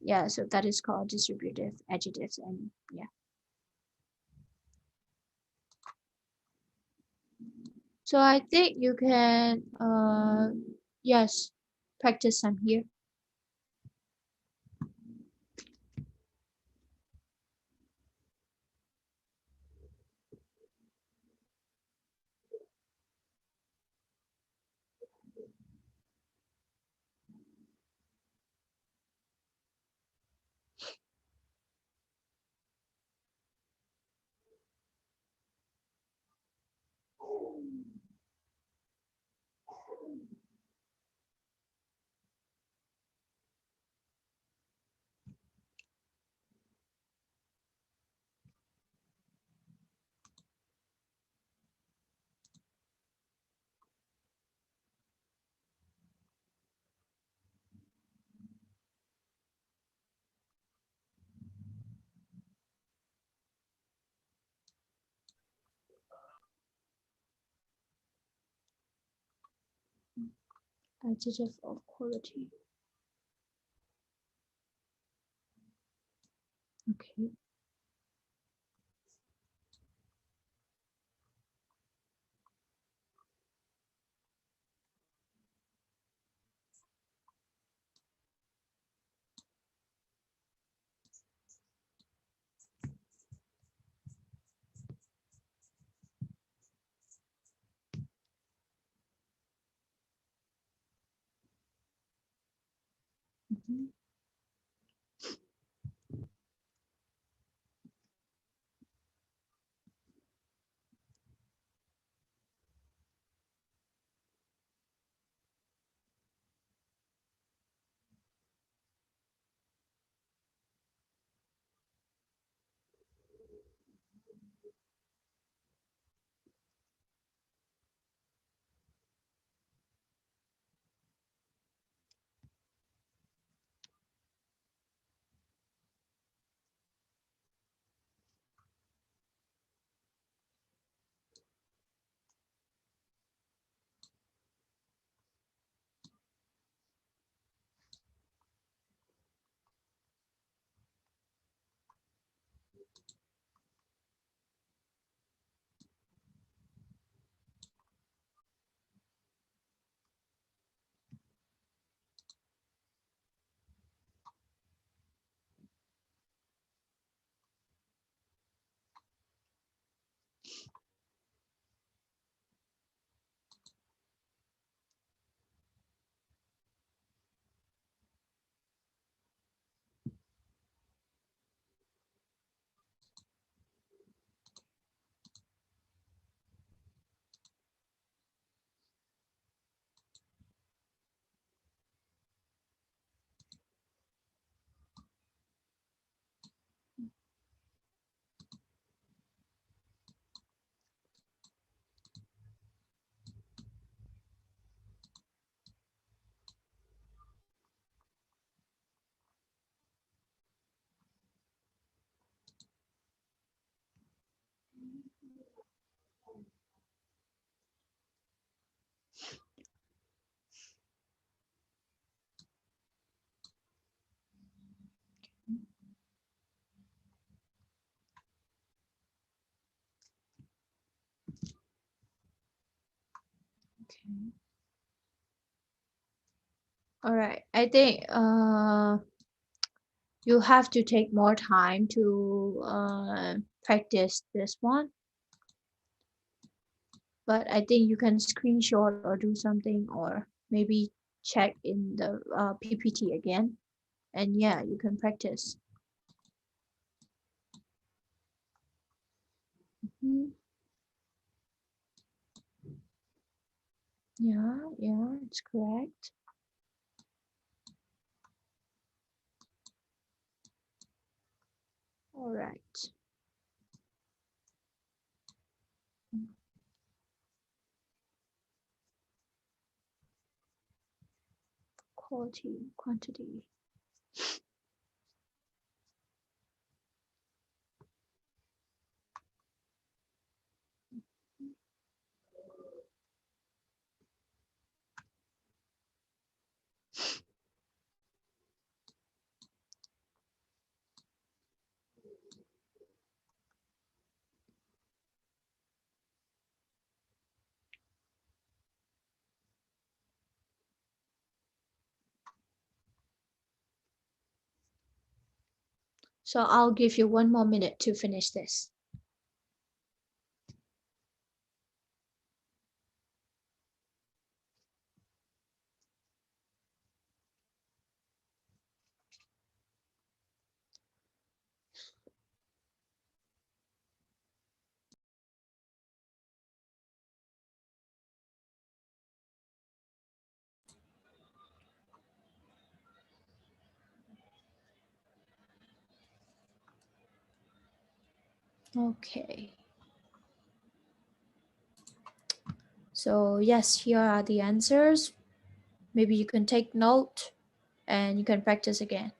Speaker 3: Yeah, so that is called distributive adjectives. And yeah, so I think you can yes, practice some here. Adjective of quality. Okay. Mhm. All right. I think you have to take more time to practice this one. But I think you can screenshot or do something, or maybe check in the PPT again. And yeah, you can practice. Yeah, it's correct. All right. Quality, quantity. So I'll give you 1 more minute to finish this. Okay. So yes, here are the answers. Maybe you can take note and you can practice again.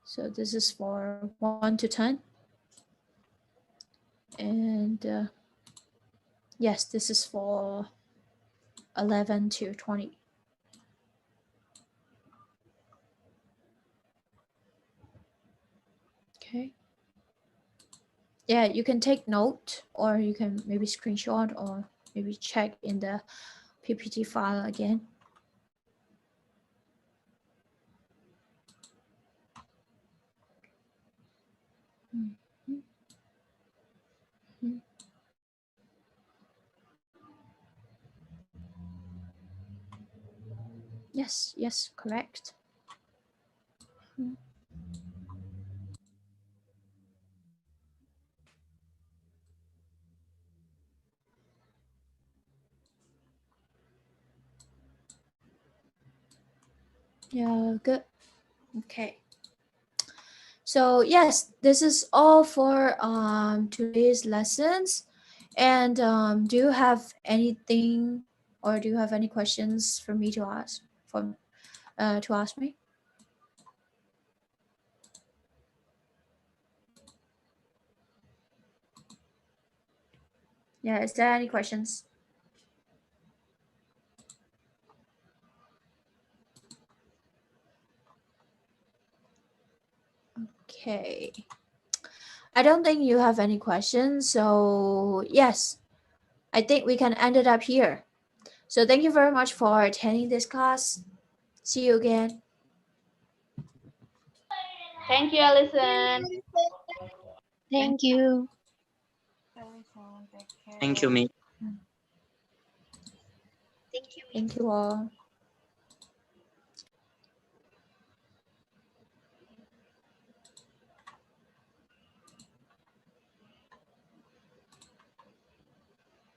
Speaker 3: So this is for 1 to 10. And yes, this is for 11 to 20. Okay. Yeah, you can take note, or you can maybe screenshot, or maybe check in the PPT file again. Yes, correct. Yeah, good. Okay. So yes, this is all for today's lessons. And do you have anything, or do you have any questions for me to ask to ask me? Yeah, is there any questions? Okay. I don't think you have any questions. So yes, I think we can end it up here. So thank you very much for attending this class. See you again.
Speaker 1: Thank you, Alison.
Speaker 2: Thank you.
Speaker 4: Thank you, me.
Speaker 2: Thank you.
Speaker 3: Thank you all.